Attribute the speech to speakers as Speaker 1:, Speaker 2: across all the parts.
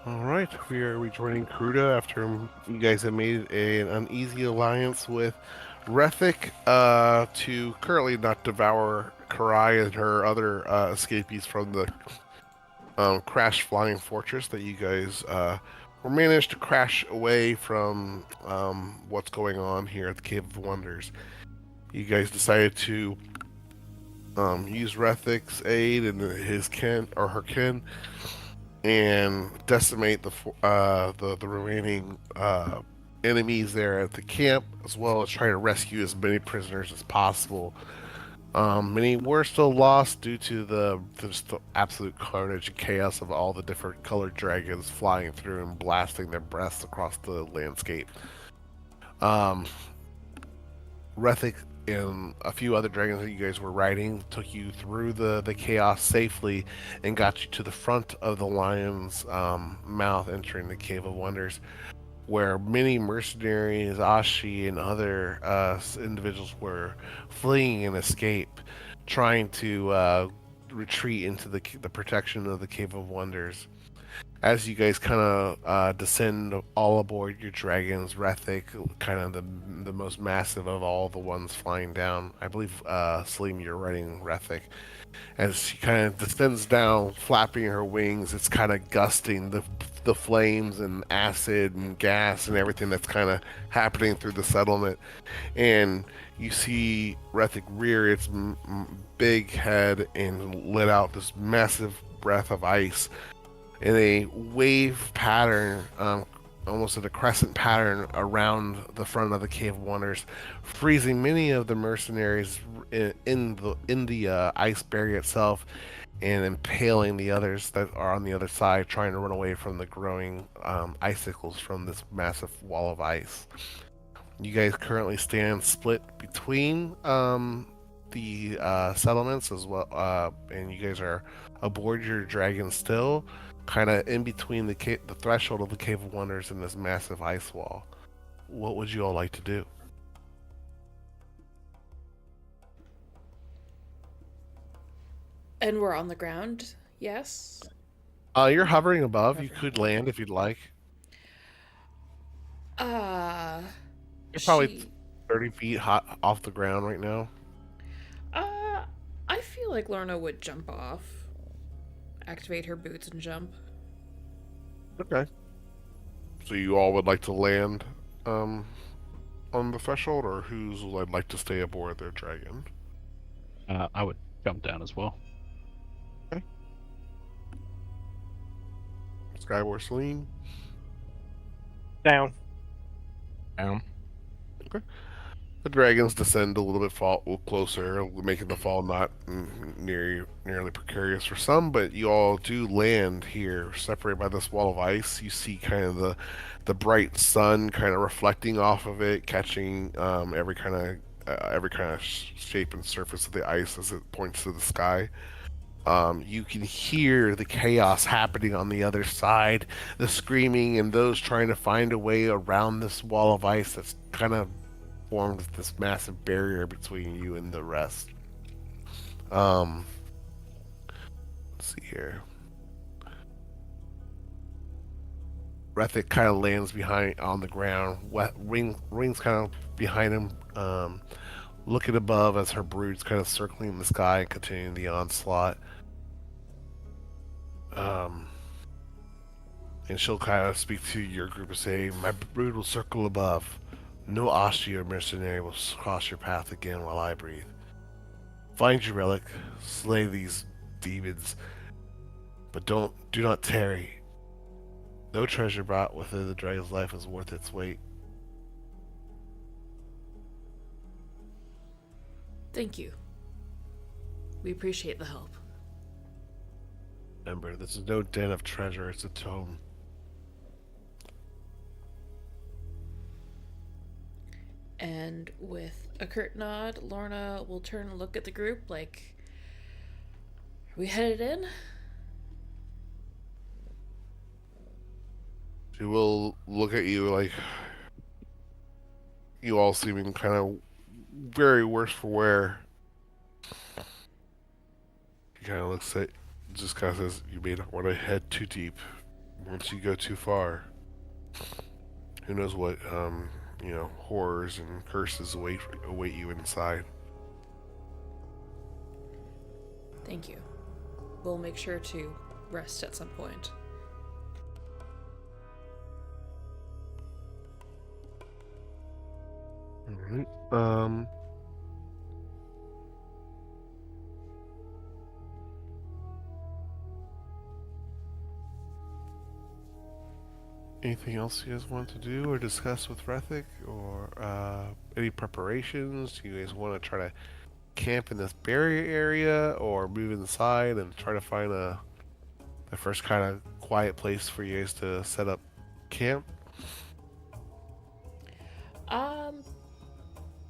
Speaker 1: All right, we are rejoining Kruda after you guys have made an uneasy alliance with Rethic to currently not devour Karai and her other escapees from the crash flying fortress that you guys were managed to crash away from what's going on here at the Cave of Wonders. You guys decided to use Rethic's aid and his kin or her kin and decimate the remaining enemies there at the camp, as well as try to rescue as many prisoners as possible. Many were still lost due to just the absolute carnage and chaos of all the different colored dragons flying through and blasting their breaths across the landscape. Um, Rethic and a few other dragons that you guys were riding took you through the chaos safely and got you to the front of the lion's mouth, entering the Cave of Wonders, where many mercenaries, Ashi, and other individuals were fleeing and escape, trying to retreat into the protection of the Cave of Wonders. As you guys kind of descend all aboard your dragons, Rethic, kind of the most massive of all the ones flying down. I believe, Salim, you're riding Rethic. As she kind of descends down, flapping her wings, it's kind of gusting the flames and acid and gas and everything that's kind of happening through the settlement. And you see Rethic rear its big head and let out this massive breath of ice in a wave pattern, almost in a crescent pattern around the front of the Cave of Wonders, freezing many of the mercenaries in the ice barrier itself, and impaling the others that are on the other side, trying to run away from the growing icicles from this massive wall of ice. You guys currently stand split between the settlements as well, and you guys are aboard your dragon still, kind of in between the threshold of the Cave of Wonders and this massive ice wall. What would you all like to do?
Speaker 2: And we're on the ground, yes?
Speaker 1: You're hovering above. You
Speaker 2: Hovering.
Speaker 1: could
Speaker 2: Okay.
Speaker 1: land if you'd like.
Speaker 2: Uh,
Speaker 1: You're probably
Speaker 2: she.
Speaker 1: 30 feet hot off the ground right now.
Speaker 2: Uh, I feel like Lorna would jump off, activate her boots, and jump.
Speaker 1: Okay. So you all would like to land um, on the threshold, or who's would like to stay aboard their dragon?
Speaker 3: I would jump down as well.
Speaker 1: Okay. Skyward Celine.
Speaker 4: Down.
Speaker 3: Down.
Speaker 1: Okay. The dragons descend a little bit closer, making the fall not nearly precarious for some, but you all do land here, separated by this wall of ice. You see kind of the bright sun kind of reflecting off of it, catching every kind of shape and surface of the ice as it points to the sky. You can hear the chaos happening on the other side, the screaming, and those trying to find a way around this wall of ice that's kind of formed this massive barrier between you and the rest. Um, let's see here. Rethic kind of lands behind on the ground. Rings kind of behind him, looking above as her brood's kind of circling the sky and continuing the onslaught. Um, and she'll kind of speak to your group and say, "My brood will circle above. No Ashi or mercenary will cross your path again while I breathe. Find your relic, slay these demons, but do not tarry. No treasure brought within the dragon's life is worth its weight."
Speaker 2: Thank you. We appreciate the help.
Speaker 1: Remember, this is no den of treasure, it's a tome.
Speaker 2: And with a curt nod, Lorna will turn and look at the group like, are we headed in?
Speaker 1: She will look at you like you all seeming kind of very worse for wear. He kind of looks at, just kind of says, "You may not want to head too deep. once you go too far, who knows what horrors and curses await you inside.
Speaker 2: Thank you. We'll make sure to rest at some point.
Speaker 1: All right. Anything else you guys want to do or discuss with Rethic, or any preparations? Do you guys want to try to camp in this barrier area, or move inside and try to find the first kind of quiet place for you guys to set up camp?
Speaker 2: Um,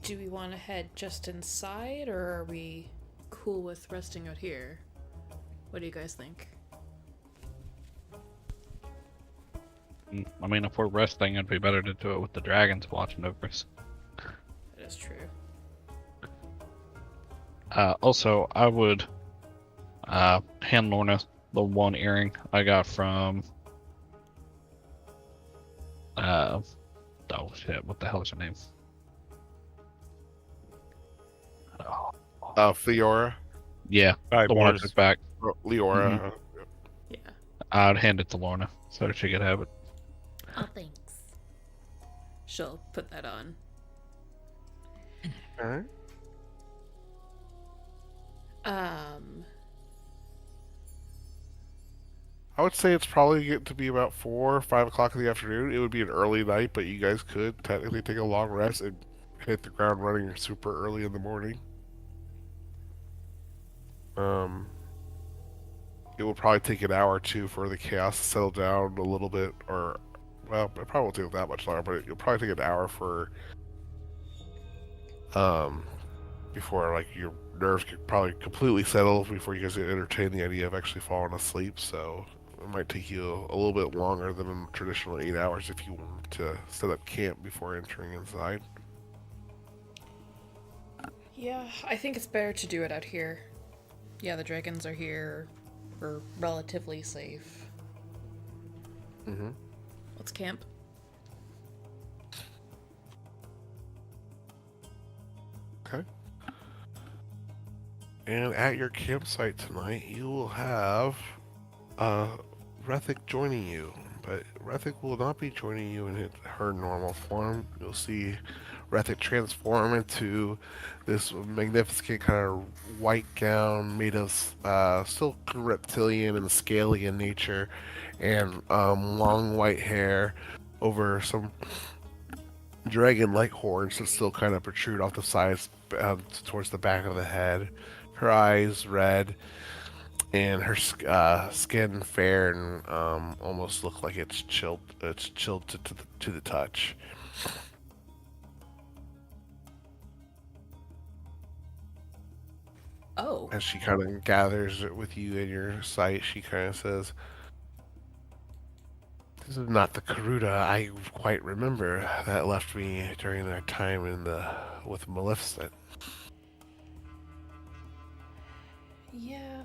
Speaker 2: do we want to head just inside, or are we cool with resting out here? What do you guys think?
Speaker 3: I mean, if we're resting, it'd be better to do it with the dragons watching over us.
Speaker 2: That is true.
Speaker 3: Also, I would hand Lorna the one earring I got from. Oh shit! What the hell is her name? Oh,
Speaker 1: Fiora?
Speaker 3: yeah,
Speaker 4: Hi,
Speaker 3: the one I
Speaker 4: Mars.
Speaker 3: took back.
Speaker 1: Leora?
Speaker 2: Yeah.
Speaker 3: I'd hand it to Lorna so she could have it.
Speaker 2: Oh, thanks. She'll put that on.
Speaker 1: Alright. I would say it's probably getting to be about 4 or 5 o'clock in the afternoon. It would be an early night, but you guys could technically take a long rest and hit the ground running super early in the morning. It will probably take an hour or two for the chaos to settle down a little bit, or, well, it probably won't take that much longer, but it'll probably take an hour for, before, like, your nerves could probably completely settle before you guys can entertain the idea of actually falling asleep, so it might take you a little bit longer than a traditional 8 hours if you want to set up camp before entering inside.
Speaker 2: Yeah, I think it's better to do it out here. Yeah, the dragons are here. We're relatively safe.
Speaker 1: Mm-hmm.
Speaker 2: Let's camp.
Speaker 1: Okay. And at your campsite tonight, you will have Rethic joining you. But Rethic will not be joining you in her normal form. You'll see Rethic transform into this magnificent kind of white gown made of still reptilian and scaly in nature, and long white hair over some dragon-like horns that still kind of protrude off the sides towards the back of the head. Her eyes red, and her skin fair and almost look like it's chilled. It's chilled to the touch.
Speaker 2: Oh.
Speaker 1: As she kind of gathers it with you in your sight, she kind of says, "This is not the Karuda I quite remember that left me during our time with Maleficent."
Speaker 2: Yeah,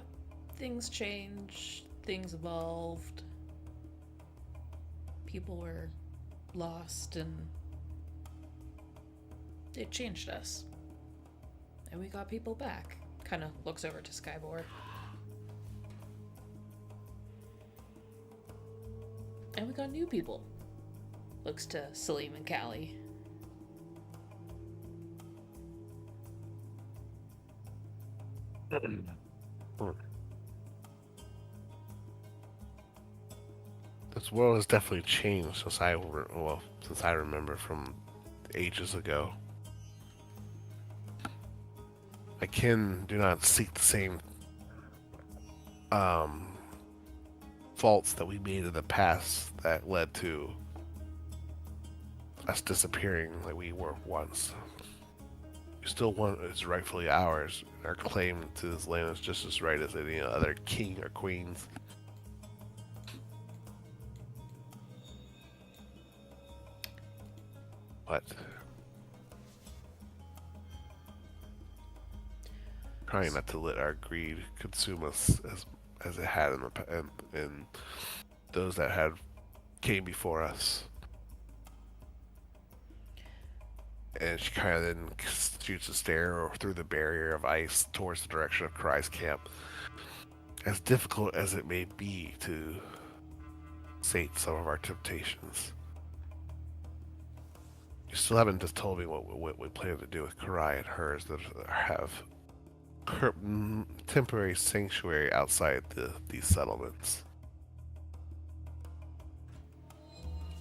Speaker 2: things changed, things evolved. People were lost and it changed us. And we got people back. Kind of looks over to Skybor. And we got new people. Looks to Salim and Callie.
Speaker 1: This world has definitely changed since I remember from ages ago. My kin do not seek the same faults that we made in the past that led to us disappearing like we were once. We still want what is rightfully ours. Our claim to this land is just as right as any other king or queen's. But trying not to let our greed consume us as it had in those that had came before us. And she kind of then shoots a stare through the barrier of ice towards the direction of Karai's camp. As difficult as it may be to sate some of our temptations, you still haven't just told me what we plan to do with Karai and hers that have temporary sanctuary outside these settlements.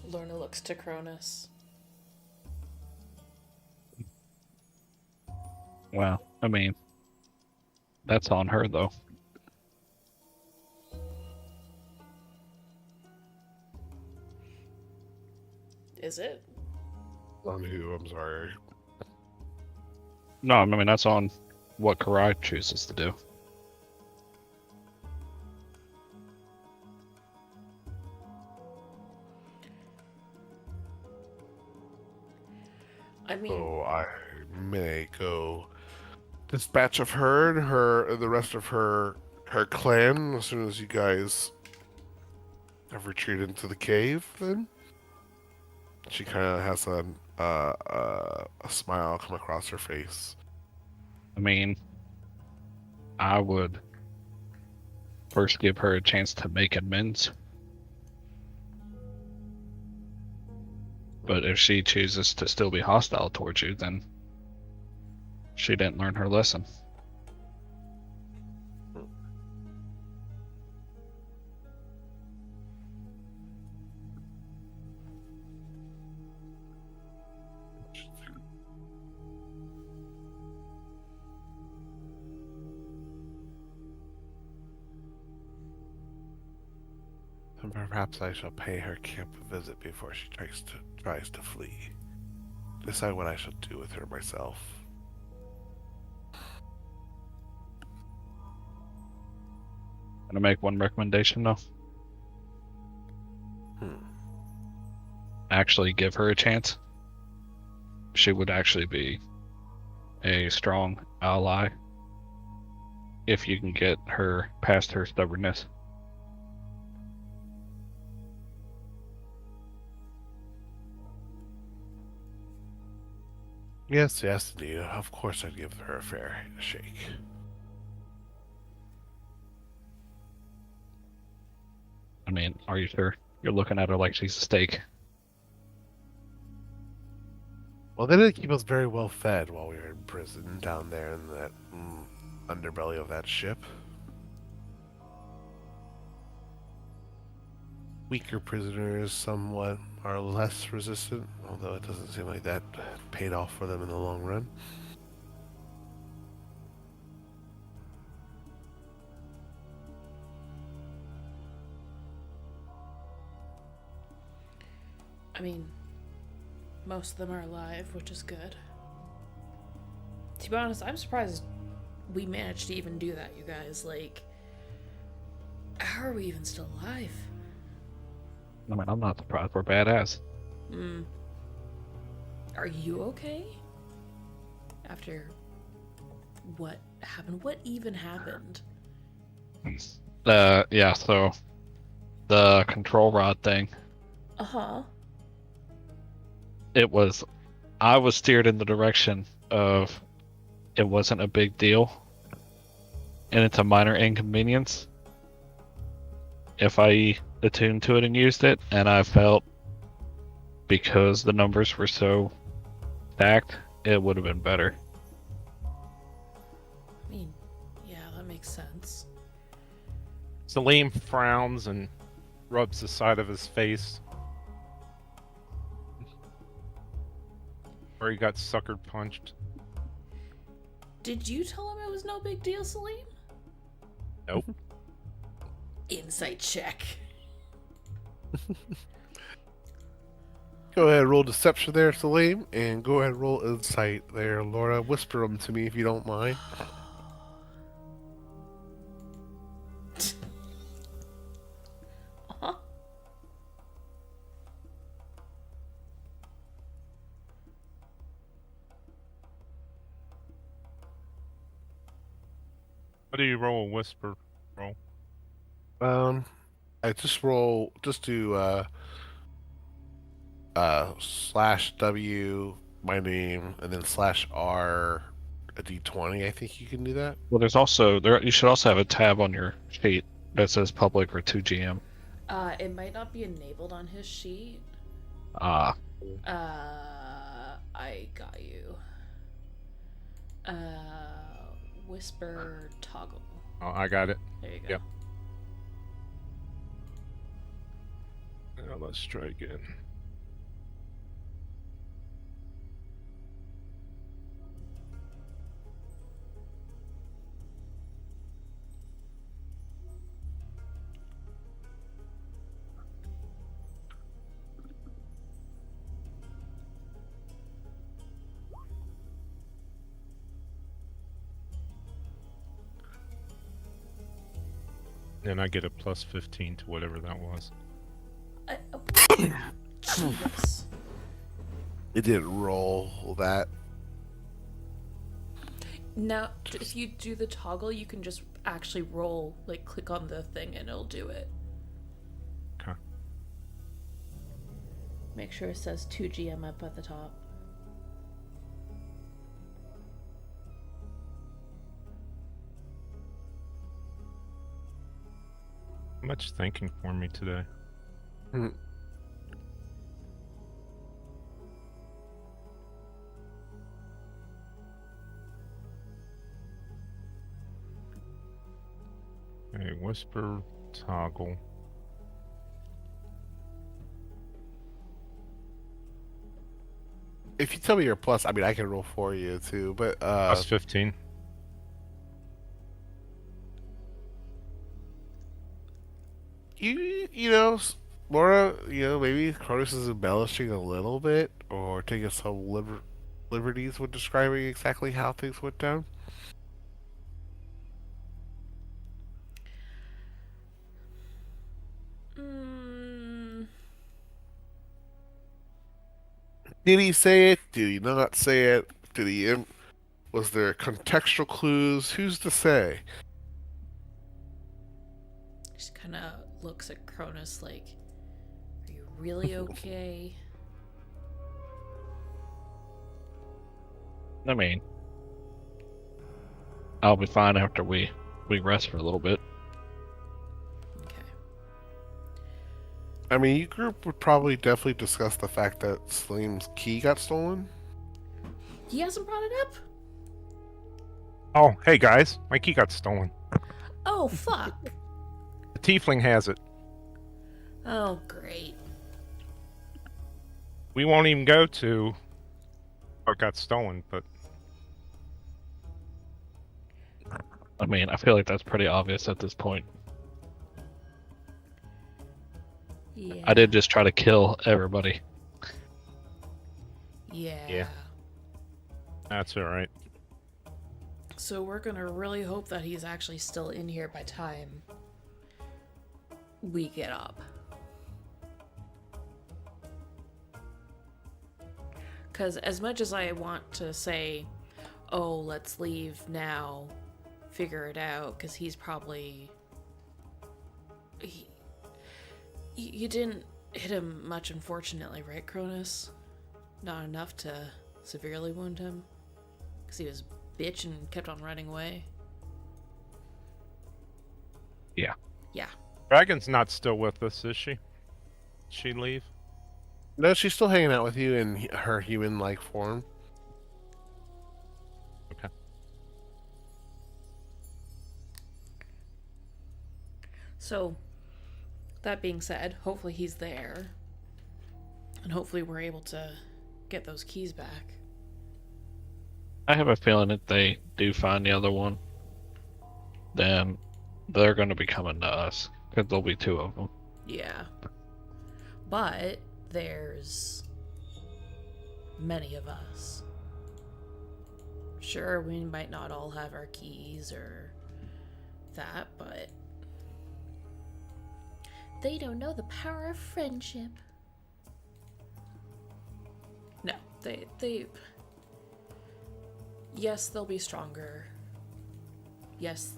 Speaker 2: Lorna looks to Cronus.
Speaker 3: Well, I mean, that's on her, though.
Speaker 2: Is it?
Speaker 1: On who? I'm sorry.
Speaker 3: No, I mean, that's on what Karai chooses to do.
Speaker 2: I mean,
Speaker 1: So I may go dispatch of her, the rest of her clan as soon as you guys have retreated into the cave. Then she kind of has a smile come across her face.
Speaker 3: I mean, I would first give her a chance to make amends. But if she chooses to still be hostile towards you, then she didn't learn her lesson.
Speaker 1: And perhaps I shall pay her camp a visit before she tries to flee. Decide what I shall do with her myself.
Speaker 3: Gonna make one recommendation though. Actually give her a chance. She would actually be a strong ally if you can get her past her stubbornness.
Speaker 1: Yes, indeed. Of course I'd give her a fair shake.
Speaker 3: I mean, are you sure? You're looking at her like she's a steak.
Speaker 1: Well, they did keep us very well fed while we were in prison down there in that underbelly of that ship. Weaker prisoners somewhat are less resistant, although it doesn't seem like that paid off for them in the long run.
Speaker 2: I mean, most of them are alive, which is good. To be honest, I'm surprised we managed to even do that, you guys. Like, how are we even still alive?
Speaker 3: I mean, I'm not surprised. We're badass.
Speaker 2: Are you okay? After what happened? What even happened?
Speaker 3: Yeah, so the control rod thing,
Speaker 2: Uh-huh.
Speaker 3: I was steered in the direction of it wasn't a big deal and it's a minor inconvenience if I attuned to it and used it, and I felt because the numbers were so stacked, it would have been better.
Speaker 2: I mean, yeah, that makes sense.
Speaker 4: Salim frowns and rubs the side of his face where he got sucker punched.
Speaker 2: Did you tell him it was no big deal, Salim?
Speaker 4: Nope.
Speaker 2: Insight check.
Speaker 1: Go ahead and roll deception there, Salim, and go ahead and roll insight there, Laura. Whisper them to me if you don't mind.
Speaker 2: Uh-huh.
Speaker 4: What do you roll a whisper roll?
Speaker 1: Um, I just do slash W my name and then slash R a D20. I think you can do that.
Speaker 3: Well, there's also there. You should also have a tab on your sheet that says public or 2GM.
Speaker 2: It might not be enabled on his sheet.
Speaker 3: Ah,
Speaker 2: I got you. Whisper toggle.
Speaker 4: Oh, I got it.
Speaker 2: There you go.
Speaker 4: Yep. Now let's try again. And I get a plus 15 to whatever that was.
Speaker 2: Jesus.
Speaker 1: It didn't roll that.
Speaker 2: Now, if you do the toggle, you can just actually roll, like click on the thing and it'll do it.
Speaker 4: Okay.
Speaker 2: Make sure it says 2GM up at the top.
Speaker 4: Much thinking for me today.
Speaker 1: Hmm.
Speaker 4: Okay, whisper toggle.
Speaker 1: If you tell me you're plus, I mean I can roll for you too. But
Speaker 4: Plus 15.
Speaker 1: you know, Laura, maybe Cronus is embellishing a little bit or taking some liberties with describing exactly how things went down. Did he say it? Did he not say it? Did he? Was there contextual clues? Who's to say?
Speaker 2: Just kind of looks at Cronus like, are you really okay?
Speaker 3: I mean, I'll be fine after we rest for a little bit.
Speaker 2: Okay.
Speaker 1: I mean, your group would probably definitely discuss the fact that Slim's key got stolen.
Speaker 2: He hasn't brought it up?
Speaker 4: Oh, hey guys, my key got stolen.
Speaker 2: Oh, fuck.
Speaker 4: The tiefling has it.
Speaker 2: Oh, great.
Speaker 4: We won't even go to what got stolen, but
Speaker 3: I mean, I feel like that's pretty obvious at this point.
Speaker 2: Yeah.
Speaker 3: I did just try to kill everybody.
Speaker 2: Yeah.
Speaker 4: that's all right.
Speaker 2: So we're gonna really hope that he's actually still in here by time we get up. Because as much as I want to say, oh, let's leave now, figure it out, because he's probably... You didn't hit him much, unfortunately, right, Cronus? Not enough to severely wound him? Because he was a bitch and kept on running away?
Speaker 3: Yeah.
Speaker 2: Yeah.
Speaker 4: Dragon's not still with us, is she? Did she leave?
Speaker 1: No, she's still hanging out with you in her human-like form.
Speaker 4: Okay.
Speaker 2: So, that being said, hopefully he's there. And hopefully we're able to get those keys back.
Speaker 3: I have a feeling if they do find the other one, then they're going to be coming to us, because there'll be two of them.
Speaker 2: Yeah. But there's many of us. Sure, we might not all have our keys or that, but they don't know the power of friendship. No, they yes, they'll be stronger. Yes,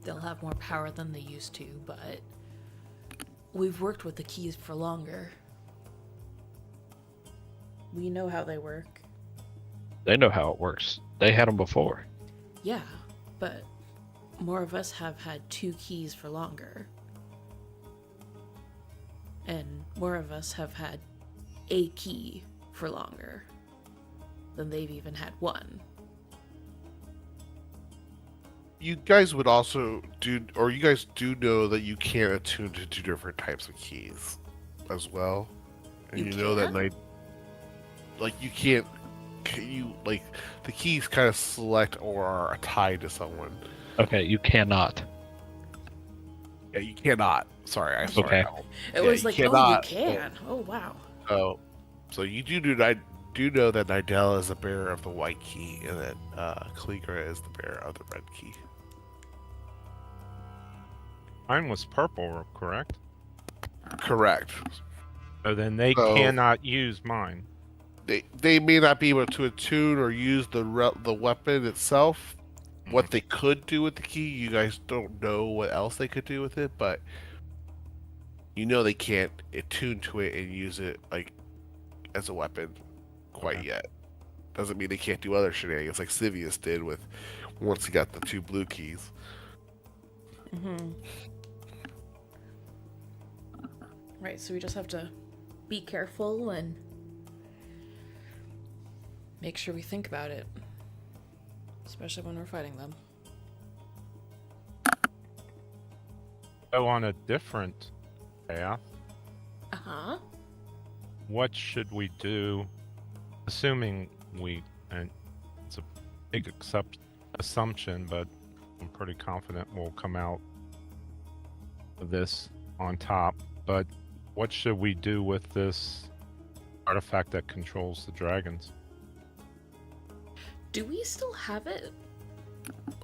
Speaker 2: they'll have more power than they used to, but we've worked with the keys for longer. We know how they work.
Speaker 3: They know how it works. They had them before.
Speaker 2: Yeah, but more of us have had 2 keys for longer. And more of us have had a key for longer than they've even had one.
Speaker 1: You guys would also do, or you guys do know that you can't attune to 2 different types of keys as well. And
Speaker 2: You
Speaker 1: know that
Speaker 2: can?
Speaker 1: night, like you can't, you like the keys kind of select or are tied to someone.
Speaker 3: Okay, you cannot.
Speaker 1: Yeah, you cannot. Sorry, I sorry.
Speaker 3: Okay.
Speaker 2: It
Speaker 1: Yeah,
Speaker 2: was
Speaker 1: you
Speaker 2: like,
Speaker 1: cannot.
Speaker 2: oh, you can. Oh, wow.
Speaker 1: Oh, so you do know that Nidell is the bearer of the white key, and that Kaligra is the bearer of the red key.
Speaker 4: Mine was purple, correct?
Speaker 1: Correct.
Speaker 4: So then they
Speaker 1: So-
Speaker 4: cannot use mine.
Speaker 1: They may not be able to attune or use the weapon itself. What they could do with the key, you guys don't know what else they could do with it, but you know they can't attune to it and use it like as a weapon quite yet. Doesn't mean they can't do other shenanigans like Sivius did with once he got the 2 blue keys.
Speaker 2: Mm-hmm. Right, so we just have to be careful and make sure we think about it. Especially when we're fighting them.
Speaker 4: So on a different path,
Speaker 2: Uh-huh.
Speaker 4: what should we do? Assuming and it's a big assumption, but I'm pretty confident we'll come out of this on top. But what should we do with this artifact that controls the dragons?
Speaker 2: Do we still have it?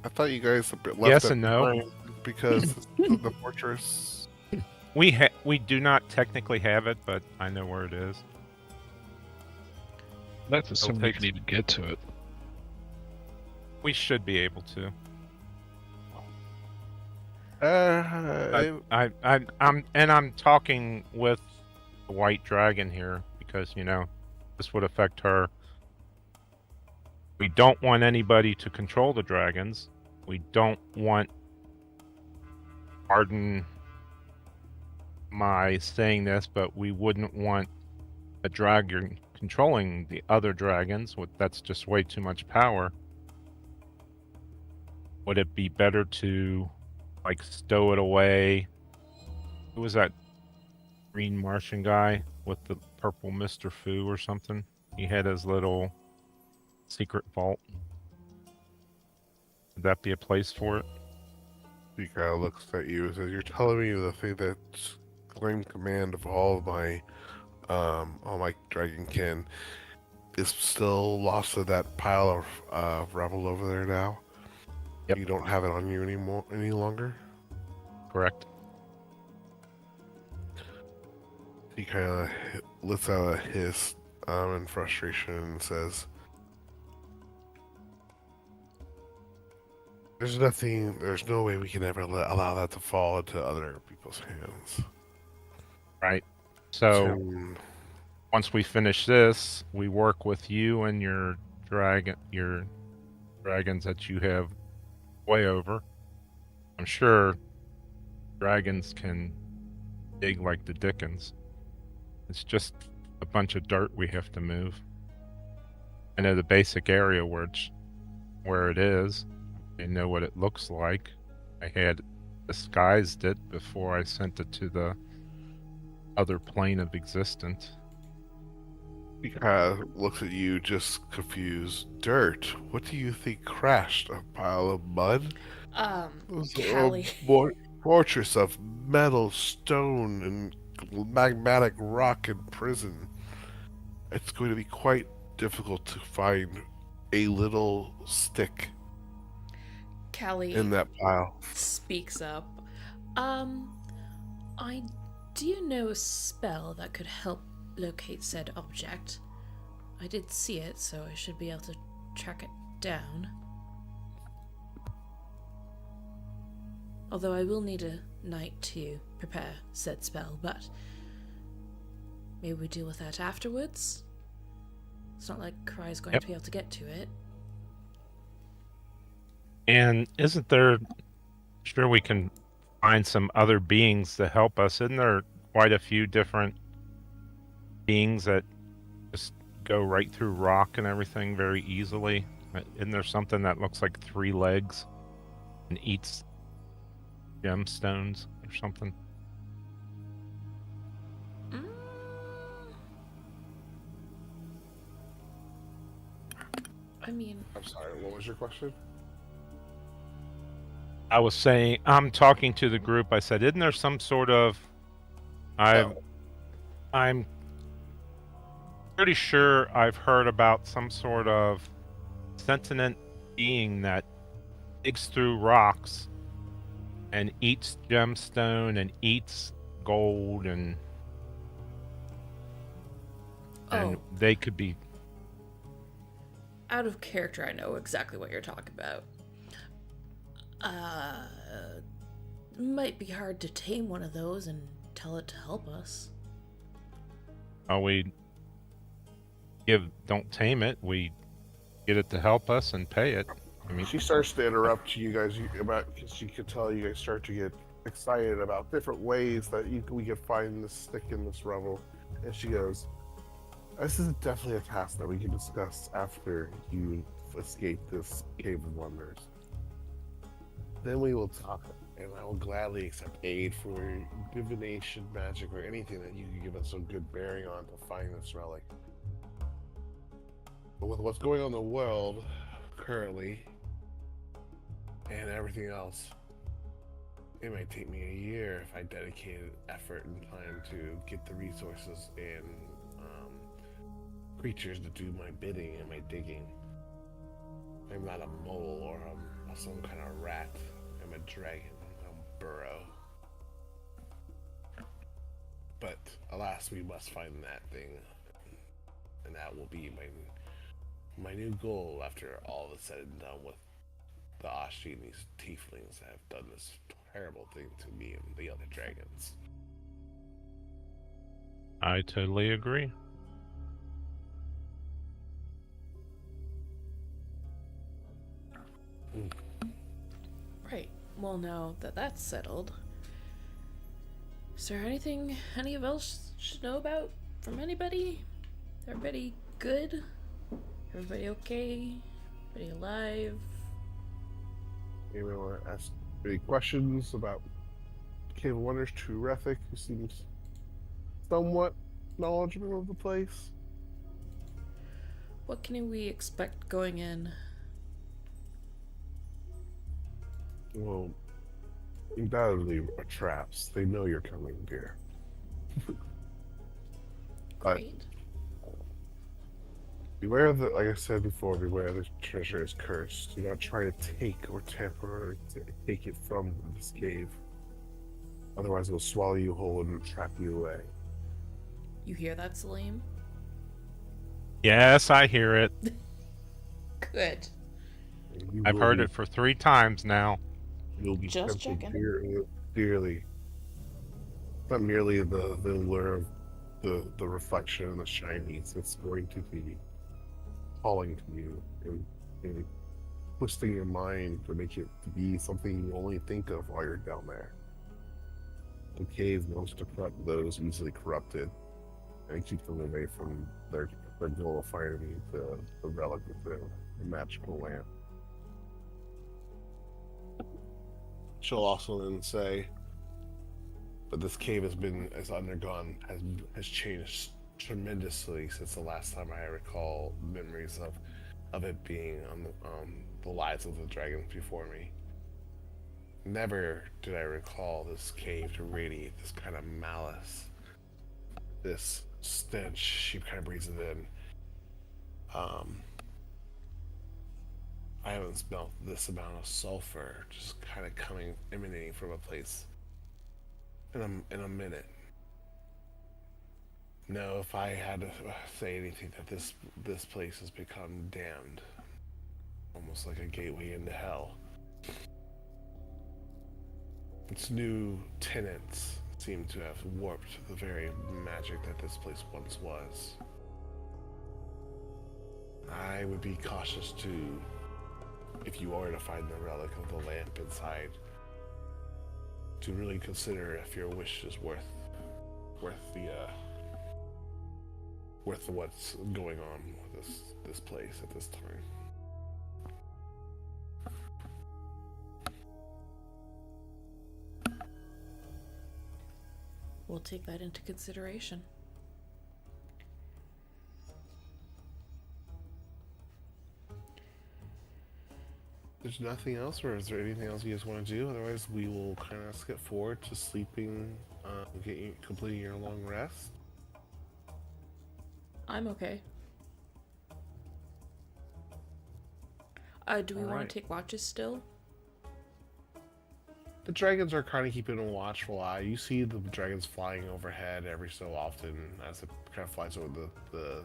Speaker 1: I thought you guys left
Speaker 4: Yes
Speaker 1: it
Speaker 4: and no.
Speaker 1: behind because of the fortress.
Speaker 4: We do not technically have it, but I know where it is.
Speaker 3: That's assuming you
Speaker 4: take-
Speaker 3: can even get to it.
Speaker 4: We should be able to. I'm talking with the white dragon here because this would affect her. We don't want anybody to control the dragons. We don't want, pardon my saying this, but we wouldn't want a dragon controlling the other dragons. That's just way too much power. Would it be better to stow it away? Who was that green Martian guy with the purple Mr. Fu or something? He had his little secret vault. Would that be a place for it?
Speaker 1: He kind of looks at you and says, "You're telling me the thing that's claimed command of all my dragonkin is still lost in that pile of rubble over there now?
Speaker 4: Yep.
Speaker 1: You don't have it on you any longer?"
Speaker 4: Correct.
Speaker 1: He kind of lets out a hiss in frustration and says, there's no way we can ever allow that to fall into other people's hands.
Speaker 4: Right. So
Speaker 1: So,
Speaker 4: once we finish this, we work with you and your dragons that you have way over. I'm sure dragons can dig like the dickens. It's just a bunch of dirt we have to move. I know the basic area where it is. I know what it looks like. I had disguised it before I sent it to the other plane of existence.
Speaker 1: he kind of looks at you just confused. Dirt? What do you think crashed? A pile of mud? It was
Speaker 2: Callie.
Speaker 1: a fortress of metal, stone, and magmatic rock and prison. It's going to be quite difficult to find a little stick
Speaker 2: Callie
Speaker 1: in that pile.
Speaker 2: speaks up. I do know a spell that could help locate said object. I did see it, so I should be able to track it down. Although I will need a night to prepare said spell, but maybe we deal with that afterwards. It's not like Karai's going to be able to get to it.
Speaker 4: And isn't there... Sure, we can find some other beings to help us. Isn't there quite a few different beings that just go right through rock and everything very easily? Isn't there something that looks like 3 legs and eats gemstones or something?
Speaker 2: I mean,
Speaker 1: I'm sorry, what was your question?
Speaker 4: I was saying, I'm talking to the group. I said, isn't there some sort of... I'm pretty sure I've heard about some sort of sentient being that digs through rocks and eats gemstone and eats gold, and they could be...
Speaker 2: Out of character, I know exactly what you're talking about. Might be hard to tame one of those and tell it to help us.
Speaker 4: Oh, we don't tame it. We get it to help us and pay it. I mean,
Speaker 1: She starts to interrupt you guys about, because she could tell you guys start to get excited about different ways that we could find this stick in this revel. And she goes, "This is definitely a task that we can discuss after you escape this cave of wonders. Then we will talk, and I will gladly accept aid for divination, magic, or anything that you can give us a good bearing on to find this relic. But with what's going on in the world currently, and everything else, it might take me a year if I dedicated effort and time to get the resources and creatures to do my bidding and my digging. I'm not a mole or some kind of rat. I'm a dragon. I'm a burrow. But alas, we must find that thing, and that will be my new goal after all is said and done with the Ashi and these tieflings that have done this terrible thing to me and the other dragons."
Speaker 4: I totally agree.
Speaker 2: Right. Well, now that that's settled, is there anything any of us should know about from anybody? Everybody good? Everybody okay? Everybody alive?
Speaker 1: Anyone want to ask any questions about Cave of Wonders to Rethic, who seems somewhat knowledgeable of the place?
Speaker 2: What can we expect going in?
Speaker 1: Well, undoubtedly are traps. They know you're coming, dear. But
Speaker 2: Great.
Speaker 1: beware of the, like I said before, beware the treasure is cursed. Do not try to take or temporarily take it from this cave. Otherwise, it will swallow you whole and trap you away.
Speaker 2: You hear that, Salim?
Speaker 4: Yes, I hear it.
Speaker 2: Good.
Speaker 1: You
Speaker 4: I've
Speaker 1: will
Speaker 4: heard
Speaker 1: be-
Speaker 4: it for 3 times now.
Speaker 1: You'll be
Speaker 2: Just
Speaker 1: tempted
Speaker 2: checking.
Speaker 1: dearly. Not merely the lure of the reflection and the shinies. It's going to be calling to you and twisting your mind to make it to be something you only think of while you're down there. The cave wants to corrupt those easily corrupted and keep them away from their goal of finding the relic with the magical lamp. She'll also then say, but this cave has changed tremendously since the last time I recall memories of it being on the lives of the dragons before me. Never did I recall this cave to radiate this kind of malice, this stench. She kind of breathes it in. I haven't smelled this amount of sulfur just kind of emanating from a place in a minute. No, if I had to say anything, that this place has become damned, almost like a gateway into hell. Its new tenants seem to have warped the very magic that this place once was. I would be cautious to, if you are to find the relic of the lamp inside, to really consider if your wish is worth what's going on with this place at this time.
Speaker 2: We'll take that into consideration.
Speaker 1: There's nothing else, or is there anything else you guys want to do? Otherwise, we will kind of skip forward to sleeping, completing your long rest.
Speaker 2: I'm okay. Do we want
Speaker 1: Alright.
Speaker 2: to take watches still?
Speaker 1: The dragons are kind of keeping a watchful eye. You see the dragons flying overhead every so often as it kind of flies over the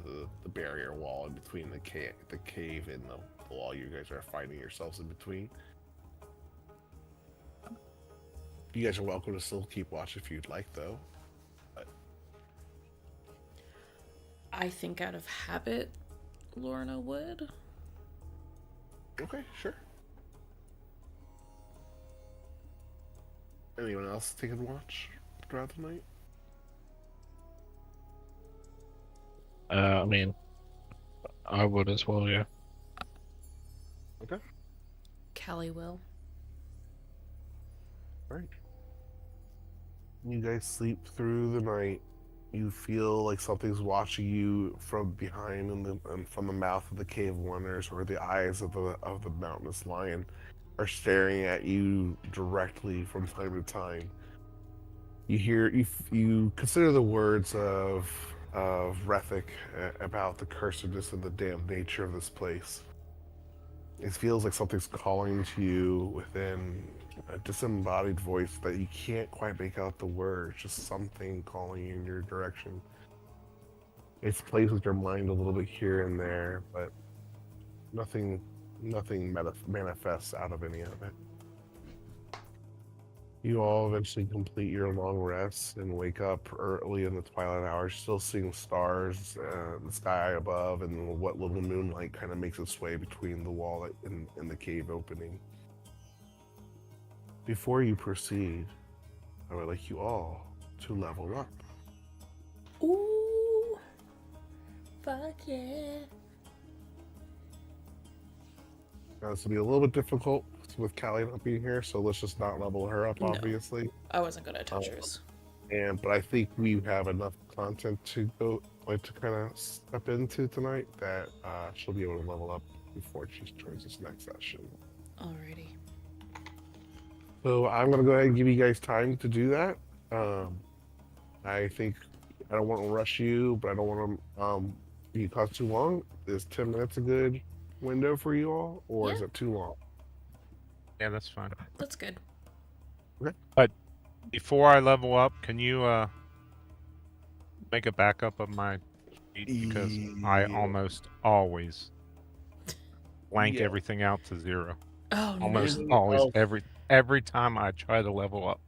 Speaker 1: barrier wall in between the cave and the wall you guys are finding yourselves in between. You guys are welcome to still keep watch if you'd like, though. But
Speaker 2: I think out of habit, Lorna would.
Speaker 1: okay, sure. Anyone else taking watch throughout the night?
Speaker 3: I mean, I would as well, yeah.
Speaker 1: Okay.
Speaker 2: Callie will.
Speaker 1: Right. You guys sleep through the night. You feel like something's watching you from behind and from the mouth of the cave wonders, or the eyes of the mountainous lion are staring at you directly from time to time. You hear you consider the words of Rethic about the cursedness and the damned nature of this place. It feels like something's calling to you within a disembodied voice that you can't quite make out the words, just something calling you in your direction. It's plays with your mind a little bit here and there, but nothing manifests out of any of it. You all eventually complete your long rest and wake up early in the twilight hours, still seeing stars, the sky above, and what little moonlight kind of makes its way between the wall and the cave opening. Before you proceed, I would like you all to level up.
Speaker 2: Ooh. Fuck yeah.
Speaker 1: Now, this will be a little bit difficult with Callie not being here, so let's just not level her up,
Speaker 2: No.
Speaker 1: obviously.
Speaker 2: I wasn't gonna touch hers.
Speaker 1: But I think we have enough content to kind of step into tonight that she'll be able to level up before she joins this next session.
Speaker 2: Alrighty.
Speaker 1: So I'm gonna go ahead and give you guys time to do that. I think I don't want to rush you, but I don't want to be caught too long. Is 10 minutes a good window for you all, or is
Speaker 2: Yeah.
Speaker 1: it too long?
Speaker 4: Yeah, that's fine.
Speaker 2: That's good.
Speaker 4: Before I level up, can you make a backup of my sheet, because I
Speaker 1: Yeah.
Speaker 4: almost always blank
Speaker 1: Yeah.
Speaker 4: everything out to 0.
Speaker 2: Oh
Speaker 4: Almost
Speaker 2: no.
Speaker 4: always
Speaker 1: Oh.
Speaker 4: every time I try to level up.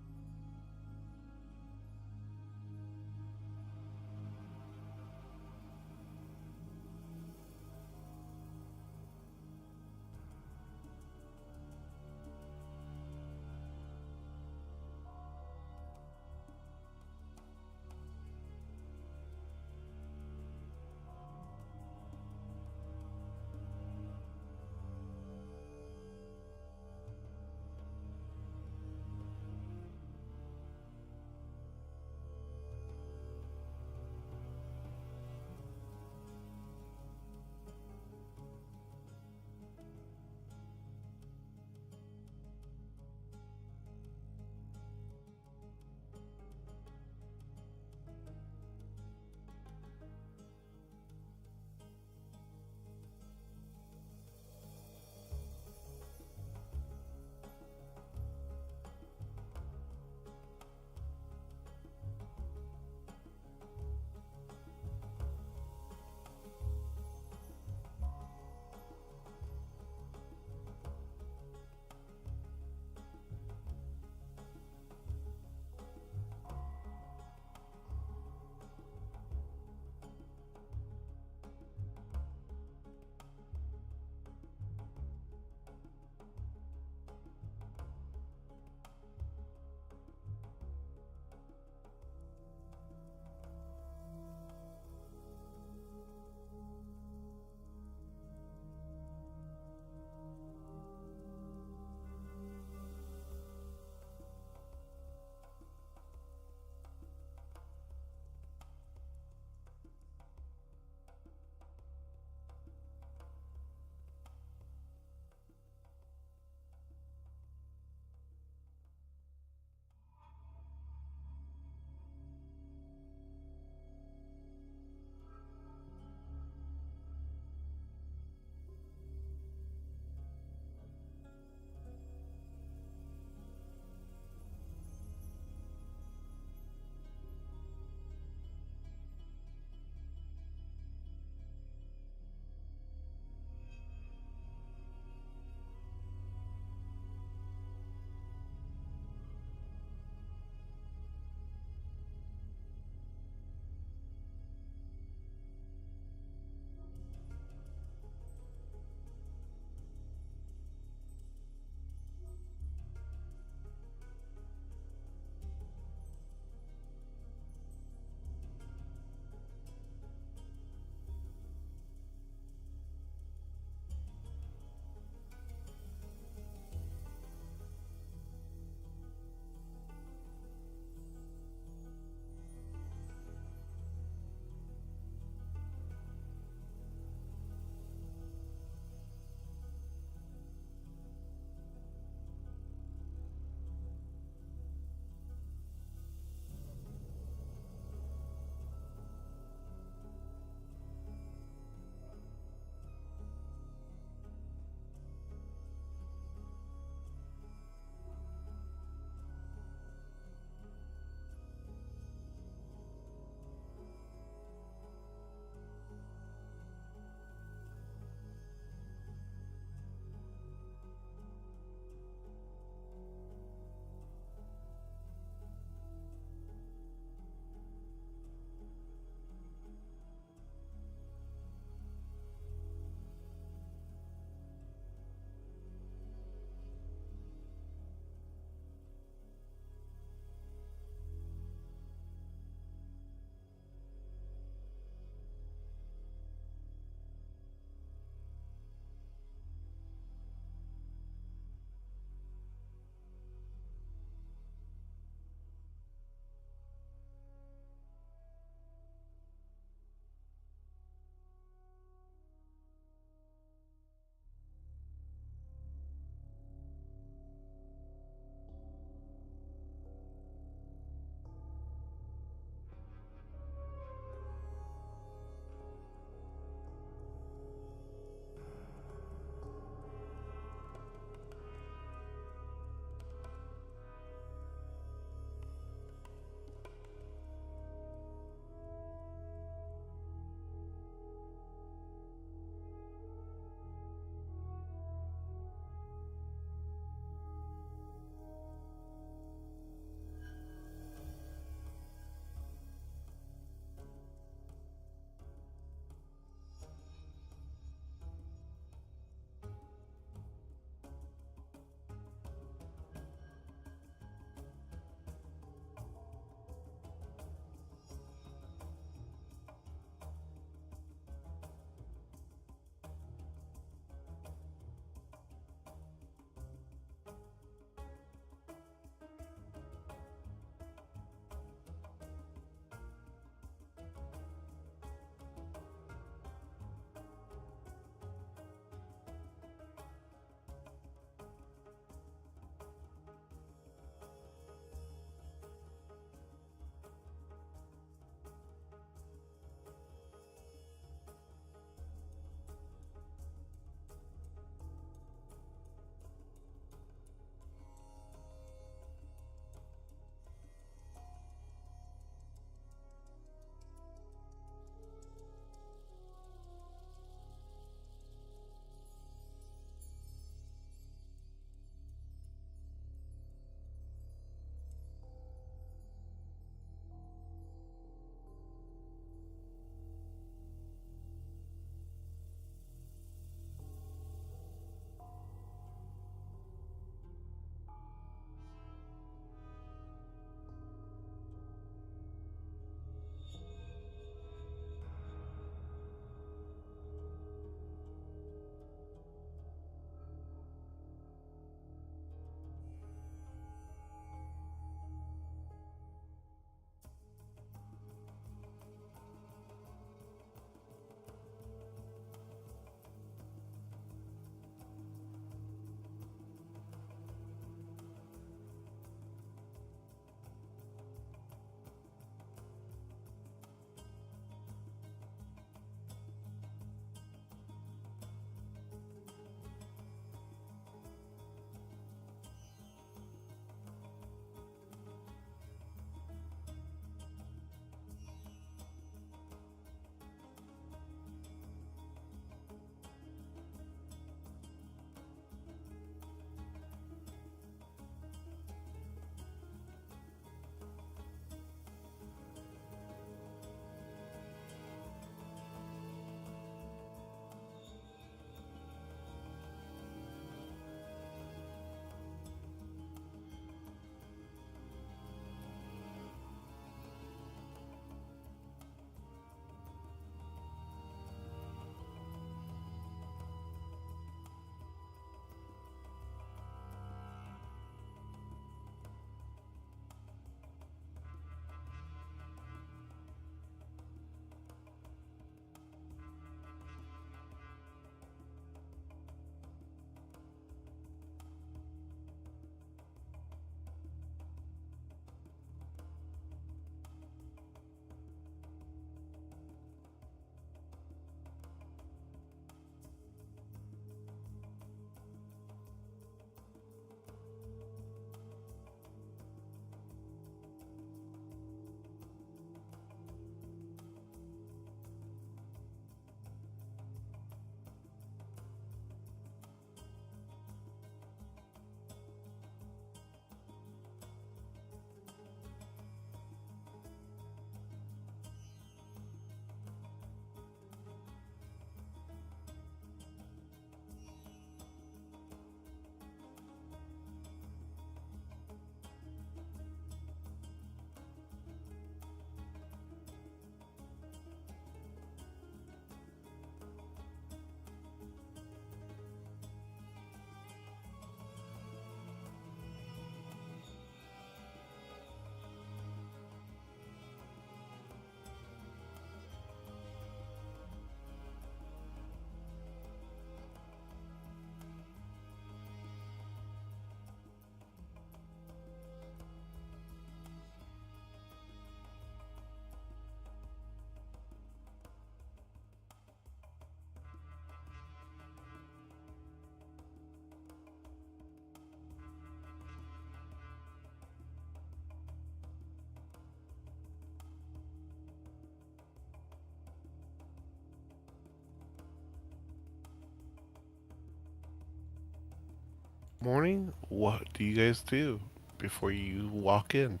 Speaker 1: morning, what do you guys do before you walk in?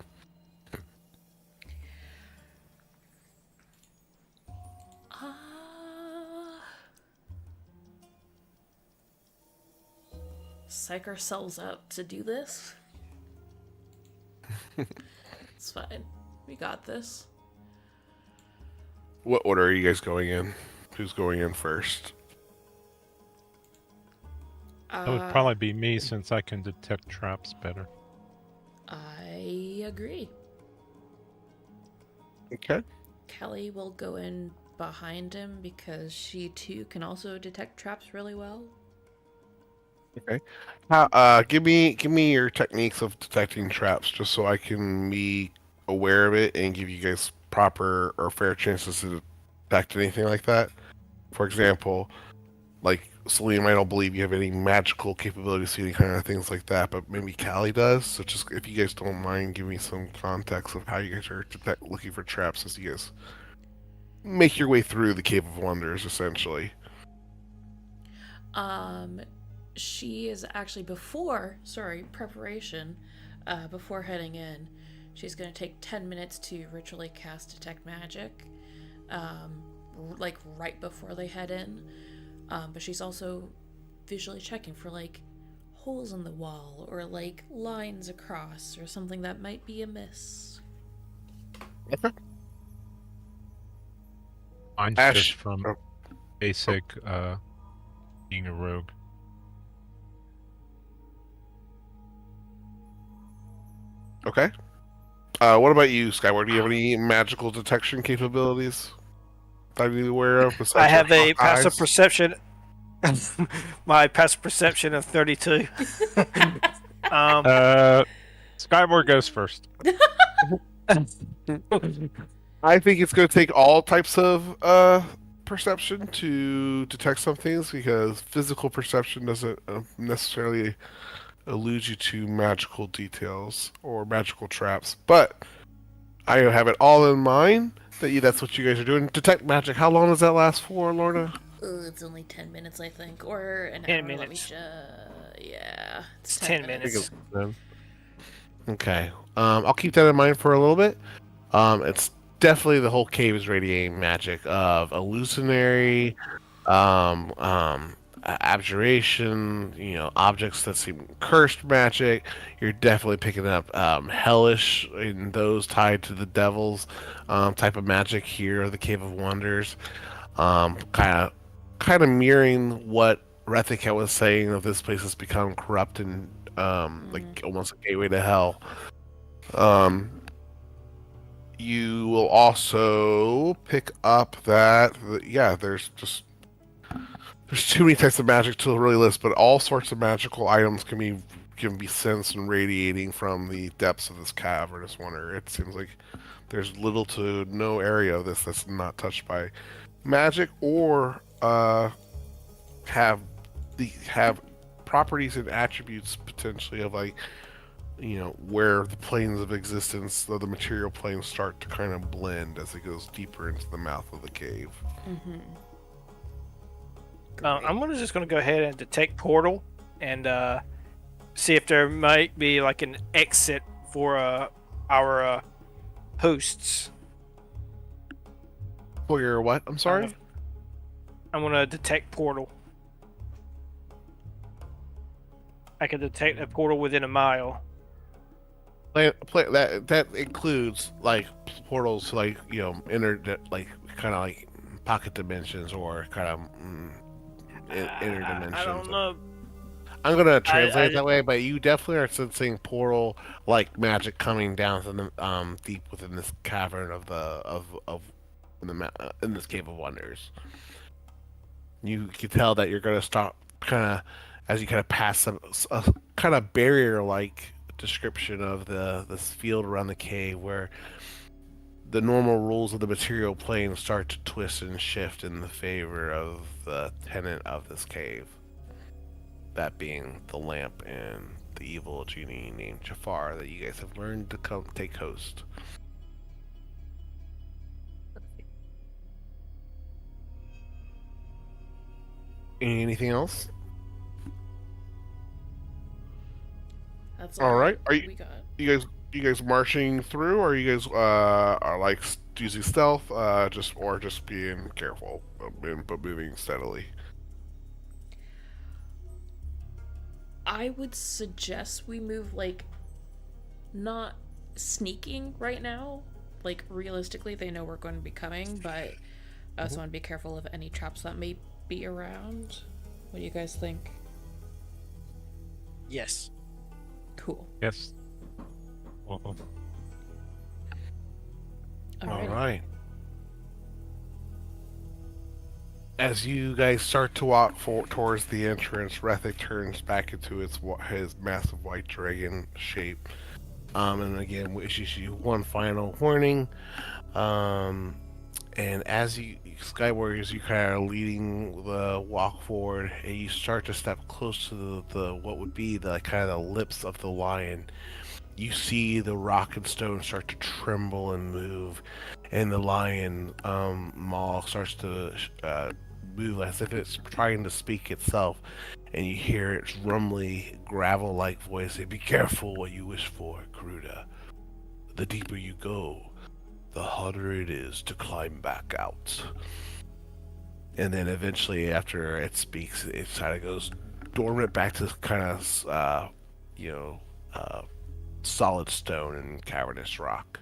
Speaker 2: Psych ourselves up to do this. It's fine. We got this.
Speaker 1: What order are you guys going in? Who's going in first?
Speaker 4: That would probably be me since I can detect traps better.
Speaker 2: I agree.
Speaker 1: Okay.
Speaker 2: Kelly will go in behind him because she too can also detect traps really well.
Speaker 1: Okay. Give me your techniques of detecting traps, just so I can be aware of it and give you guys proper or fair chances to detect anything like that. For example, like Salim, I don't believe you have any magical capabilities to any kind of things like that, but maybe Callie does. So just if you guys don't mind, give me some context of how you guys are looking for traps as you guys make your way through the Cave of Wonders, essentially.
Speaker 2: She is actually preparation, before heading in, she's going to take 10 minutes to ritually cast Detect Magic, like right before they head in. But she's also visually checking for like holes in the wall or like lines across or something that might be amiss.
Speaker 1: Okay.
Speaker 4: Mine's
Speaker 1: Ash.
Speaker 4: just from basic being a rogue.
Speaker 1: Okay. What about you, Skyward? Do you have any magical detection capabilities that I need to be aware of besides
Speaker 5: I have
Speaker 1: your
Speaker 5: a
Speaker 1: hawk
Speaker 5: passive
Speaker 1: eyes?
Speaker 5: perception. My passive perception of 32.
Speaker 4: Skyward goes first.
Speaker 1: I think it's going to take all types of perception to detect some things because physical perception doesn't necessarily allude you to magical details or magical traps. But I have it all in mind that's what you guys are doing. Detect magic. How long does that last for, Lorna?
Speaker 2: It's only 10 minutes, I think, or an
Speaker 5: 10
Speaker 2: hour.
Speaker 5: minutes.
Speaker 2: Yeah,
Speaker 5: It's 10 minutes.
Speaker 1: Okay. I'll keep that in mind for a little bit. It's definitely the whole cave is radiating magic of illusionary, abjuration. Objects that seem cursed magic. You're definitely picking up hellish and those tied to the devils type of magic here. The Cave of Wonders. Kind of mirroring what Rethika was saying of this place has become corrupt and like almost a gateway to hell. You will also pick up that there's too many types of magic to really list, but all sorts of magical items can be sensed and radiating from the depths of this cavernous wonder. It seems like there's little to no area of this that's not touched by magic or have properties and attributes potentially of like where the planes of existence of the material planes start to kind of blend as it goes deeper into the mouth of the cave.
Speaker 5: I'm just going to go ahead and detect portal and see if there might be like an exit for our hosts.
Speaker 1: For your what? I'm sorry?
Speaker 5: I'm going to detect portal. I can detect a portal within a mile.
Speaker 1: That includes like portals to like like kind of like pocket dimensions or kind of inner dimensions.
Speaker 5: I don't know.
Speaker 1: I'm gonna translate it that way, but you definitely are sensing portal like magic coming down from the deep within this cavern in this Cave of Wonders. You can tell that you're gonna stop kind of as you kind of pass a kind of barrier like description of this field around the cave where the normal rules of the material plane start to twist and shift in the favor of the tenant of this cave. That being the lamp and the evil genie named Jafar that you guys have learned to come take host. Anything else?
Speaker 2: That's
Speaker 1: All
Speaker 2: all
Speaker 1: right. Are
Speaker 2: we got.
Speaker 1: you guys marching through, or are you guys are like using stealth, just being careful, but moving steadily?
Speaker 2: I would suggest we move like not sneaking right now. Like realistically, they know we're going to be coming, but I also want to be careful of any traps that may be around. What do you guys think?
Speaker 5: Yes.
Speaker 2: Cool.
Speaker 4: Yes. Uh-oh.
Speaker 1: All
Speaker 2: Alrighty.
Speaker 1: right. As you guys start to walk towards the entrance, Rethic turns back into his massive white dragon shape. And again, issues you one final warning. And as you Sky Warriors, you kind of leading the walk forward, and you start to step close to the what would be the kind of the lips of the lion. You see the rock and stone start to tremble and move, and the lion maw starts to move as if it's trying to speak itself. And you hear its rumbly, gravel-like voice say, "Be careful what you wish for, Garuda. The deeper you go, the harder it is to climb back out." And then eventually, after it speaks, it kind of goes dormant back to kind of, you know, solid stone and cavernous rock.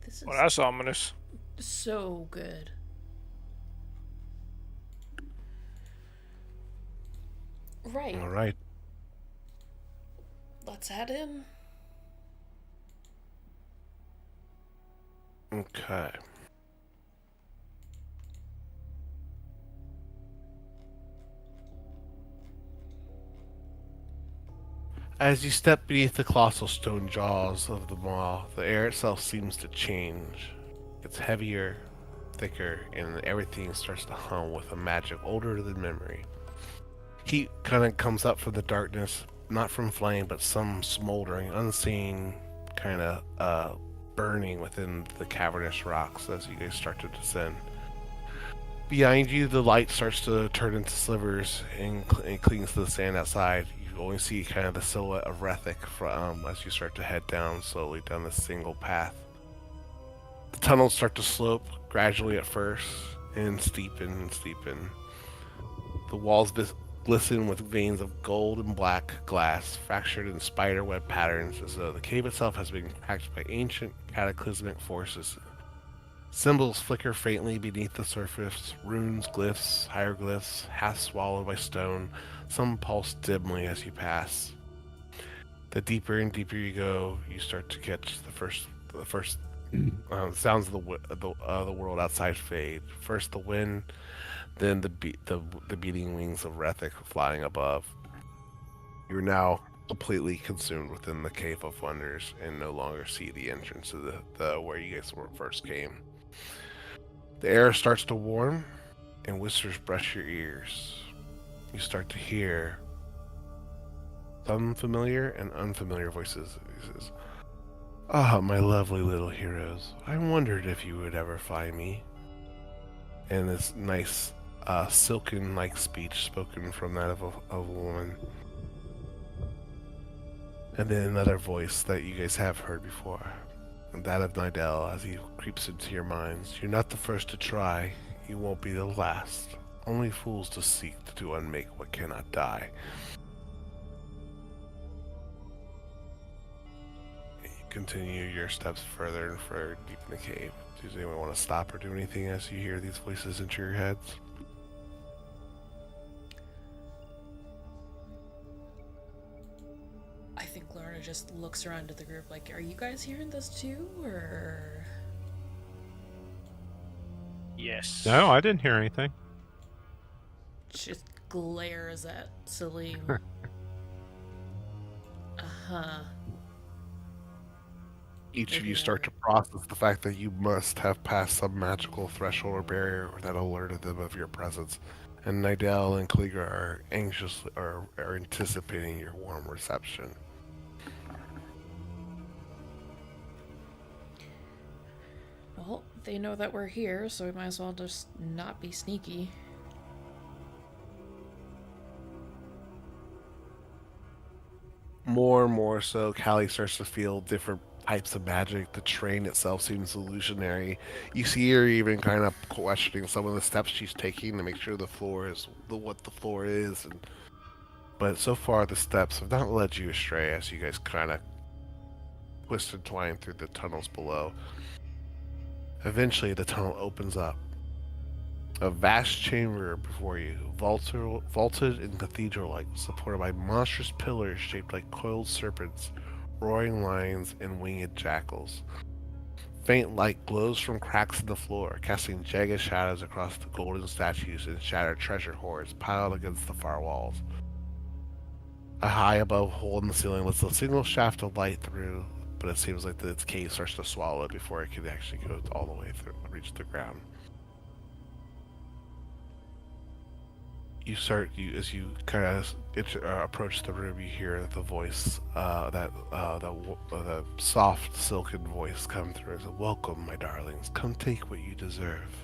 Speaker 2: This is
Speaker 5: Well, that's ominous.
Speaker 2: so good. Right.
Speaker 1: All right.
Speaker 2: Let's head in.
Speaker 1: Okay. As you step beneath the colossal stone jaws of the maw, the air itself seems to change. It's heavier, thicker, and everything starts to hum with a magic older than memory. Heat kind of comes up from the darkness, not from flame, but some smoldering, unseen kind of burning within the cavernous rocks as you guys start to descend. Behind you, the light starts to turn into slivers and clings to the sand outside. You only see kind of the silhouette of Rethic as you start to head down slowly down this single path. The tunnels start to slope gradually at first and steepen and steepen. The walls glisten with veins of gold and black glass fractured in spiderweb patterns as though the cave itself has been cracked by ancient cataclysmic forces. Symbols flicker faintly beneath the surface, runes, glyphs, hieroglyphs, half swallowed by stone. Some pulse dimly as you pass. The deeper and deeper you go, you start to catch the first sounds of the world outside fade. First the wind, then the beating wings of Rethic flying above. You're now completely consumed within the Cave of Wonders and no longer see the entrance to the where you guys first came. The air starts to warm, and whispers brush your ears. You start to hear some familiar and unfamiliar voices. He says, "Ah, my lovely little heroes, I wondered if you would ever find me." And this nice, silken-like speech spoken from that of a woman. And then another voice that you guys have heard before. And that of Nidell as he creeps into your minds. "You're not the first to try. You won't be the last. Only fools to seek to unmake what cannot die." You continue your steps further and further deep in the cave. Does anyone want to stop or do anything as you hear these voices enter your heads?
Speaker 2: I think Lorna just looks around at the group like, are you guys hearing this too, or...?
Speaker 5: Yes.
Speaker 4: No, I didn't hear anything.
Speaker 2: Just glares at Salim. Uh-huh.
Speaker 1: Each of you start to process the fact that you must have passed some magical threshold or barrier that alerted them of your presence. And Nidell and Kliger are are anticipating your warm reception.
Speaker 2: Well, they know that we're here, so we might as well just not be sneaky.
Speaker 1: more and more so, Callie starts to feel different types of magic. The train itself seems illusionary. You see her even kind of questioning some of the steps she's taking to make sure the floor is what the floor is. But so far, the steps have not led you astray as you guys kind of twist and twine through the tunnels below. Eventually, the tunnel opens up. A vast chamber before you, vaulted and cathedral-like, supported by monstrous pillars shaped like coiled serpents, roaring lions, and winged jackals. Faint light glows from cracks in the floor, casting jagged shadows across the golden statues and shattered treasure hoards piled against the far walls. A high above hole in the ceiling lets a single shaft of light through, but it seems like its cave starts to swallow it before it can actually go all the way through, reach the ground. As you kind of approach the room, you hear the voice, the soft, silken voice come through. It's "Welcome, my darlings. Come take what you deserve."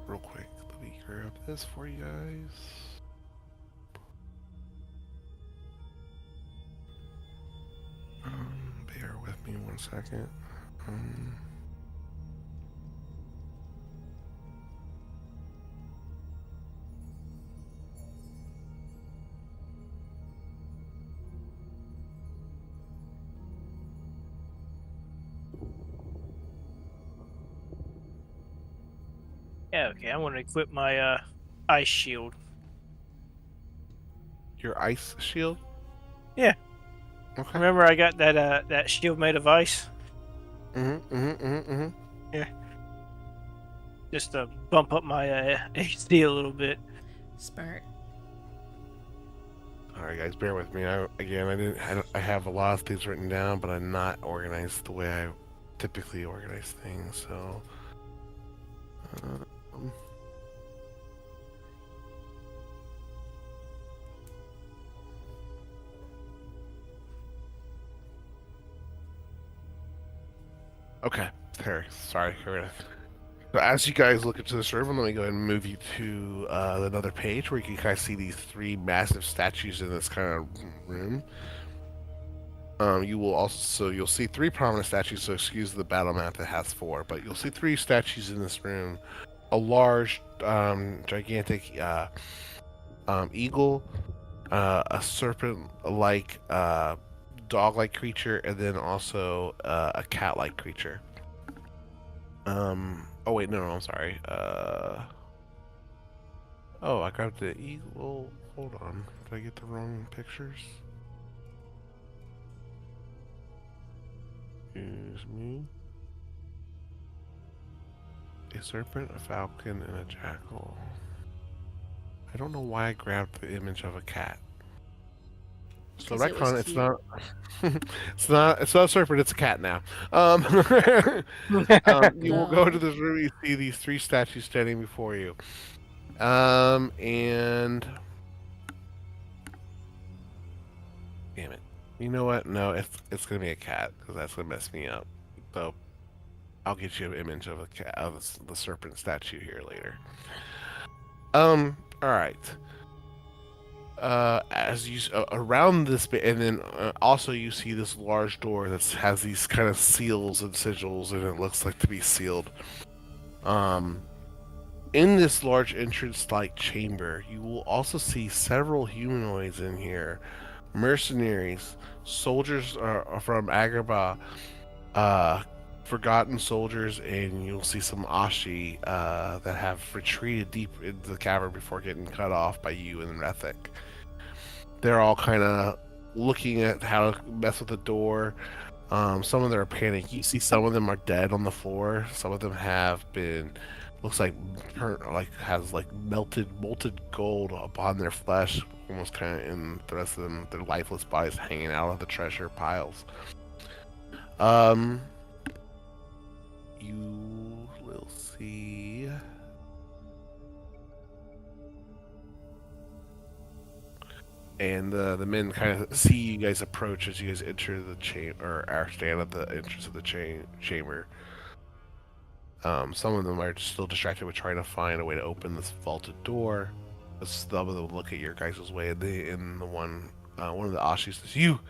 Speaker 1: Real quick, let me grab this for you guys. Bear with me 1 second.
Speaker 5: Yeah, okay. I'm gonna equip my ice shield.
Speaker 1: Your ice shield?
Speaker 5: Yeah.
Speaker 1: Okay.
Speaker 5: Remember, I got that shield made of ice. Yeah. Just to bump up my AC a little bit.
Speaker 2: Smart.
Speaker 1: All right, guys, bear with me. I have a lot of things written down, but I'm not organized the way I typically organize things. So, okay, Terry. Sorry, So as you guys look into this room, let me go ahead and move you to another page where you can kind of see these three massive statues in this kind of room. You'll see three prominent statues. So excuse the battle map that has four, but you'll see three statues in this room: a large, gigantic eagle, a serpent-like, dog-like creature, and then also a cat-like creature. Oh wait, no, I'm sorry. Oh, I grabbed the eagle. Hold on, did I get the wrong pictures? Excuse me. A serpent, a falcon, and a jackal. I don't know why I grabbed the image of a cat. So retcon, it's not. It's not a serpent. It's a cat now. You will go into this room. You see these three statues standing before you. And damn it. You know what? No, it's gonna be a cat because that's gonna mess me up. So I'll get you an image of a cat, of the serpent statue here later. All right. As you around this bit, and then also you see this large door that has these kind of seals and sigils, and it looks like to be sealed. In this large entrance-like chamber, you will also see several humanoids in here, mercenaries, soldiers from Agrabah, forgotten soldiers, and you'll see some Ashi that have retreated deep into the cavern before getting cut off by you and Rethic. They're all kind of looking at how to mess with the door. Some of them are panicked. You see some of them are dead on the floor. Some of them have been, looks like has like molten gold upon their flesh, almost kind of, in the rest of them, their lifeless bodies hanging out of the treasure piles. You will see. And the men kind of see you guys approach as you guys enter the chamber, or stand at the entrance of the chamber. Some of them are still distracted with trying to find a way to open this vaulted door. A stub of them look at your guys' way, and the one of the Ashi says, You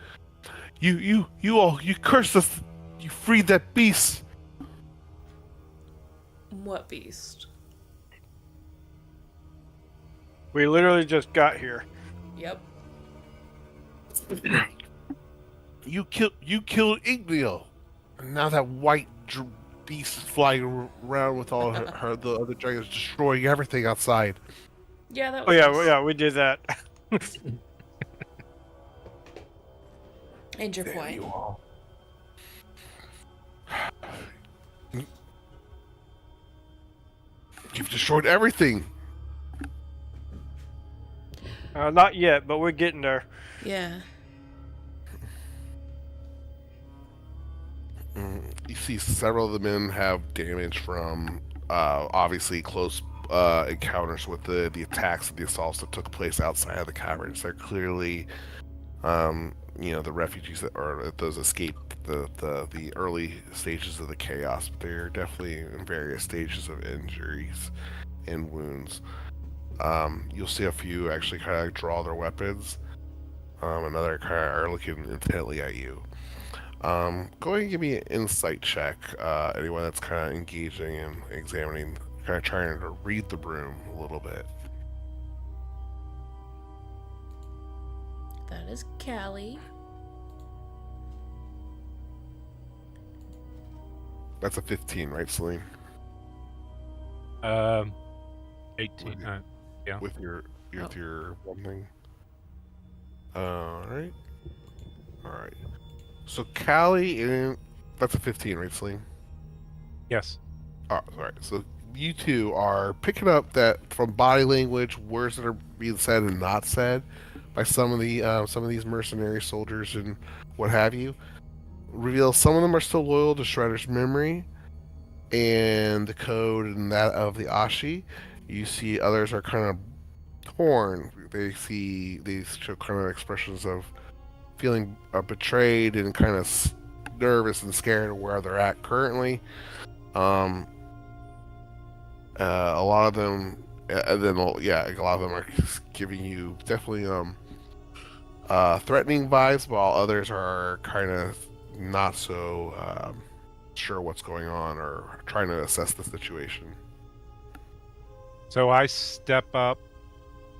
Speaker 1: all, you cursed us! You freed that beast!"
Speaker 2: What beast?
Speaker 5: We literally just got here.
Speaker 2: Yep.
Speaker 1: You killed Igneo. And now that white beast is flying around with all the other dragons, destroying everything outside.
Speaker 2: Yeah, that
Speaker 5: Oh
Speaker 2: was
Speaker 5: yeah,
Speaker 2: us.
Speaker 5: yeah, we did that.
Speaker 2: And your
Speaker 1: Damn
Speaker 2: point.
Speaker 1: you all. You've destroyed everything.
Speaker 5: Not yet, but we're getting there.
Speaker 2: Yeah.
Speaker 1: You see several of the men have damage from obviously close encounters with the attacks and the assaults that took place outside of the caverns. They're clearly, the refugees that or those escaped the early stages of the chaos. But they're definitely in various stages of injuries and wounds. You'll see a few actually kind of draw their weapons. Another kind of are looking intently at you. Go ahead and give me an insight check. Anyone that's kind of engaging and examining, kind of trying to read the room a little bit.
Speaker 2: That is Callie.
Speaker 1: That's a 15, right, Celine?
Speaker 4: 18. Yeah.
Speaker 1: With your one thing. All right. So Callie, and that's a 15, right, Celine?
Speaker 4: Yes.
Speaker 1: Oh, sorry. So you two are picking up that from body language, words that are being said and not said by some of these mercenary soldiers and what have you. Reveal some of them are still loyal to Shredder's memory and the code and that of the Ashi. You see others are kind of torn. They show kind of expressions of feeling betrayed and kind of nervous and scared of where they're at currently. A lot of them, and then a lot of them are giving you definitely threatening vibes, while others are kind of not so sure what's going on or trying to assess the situation.
Speaker 4: So I step up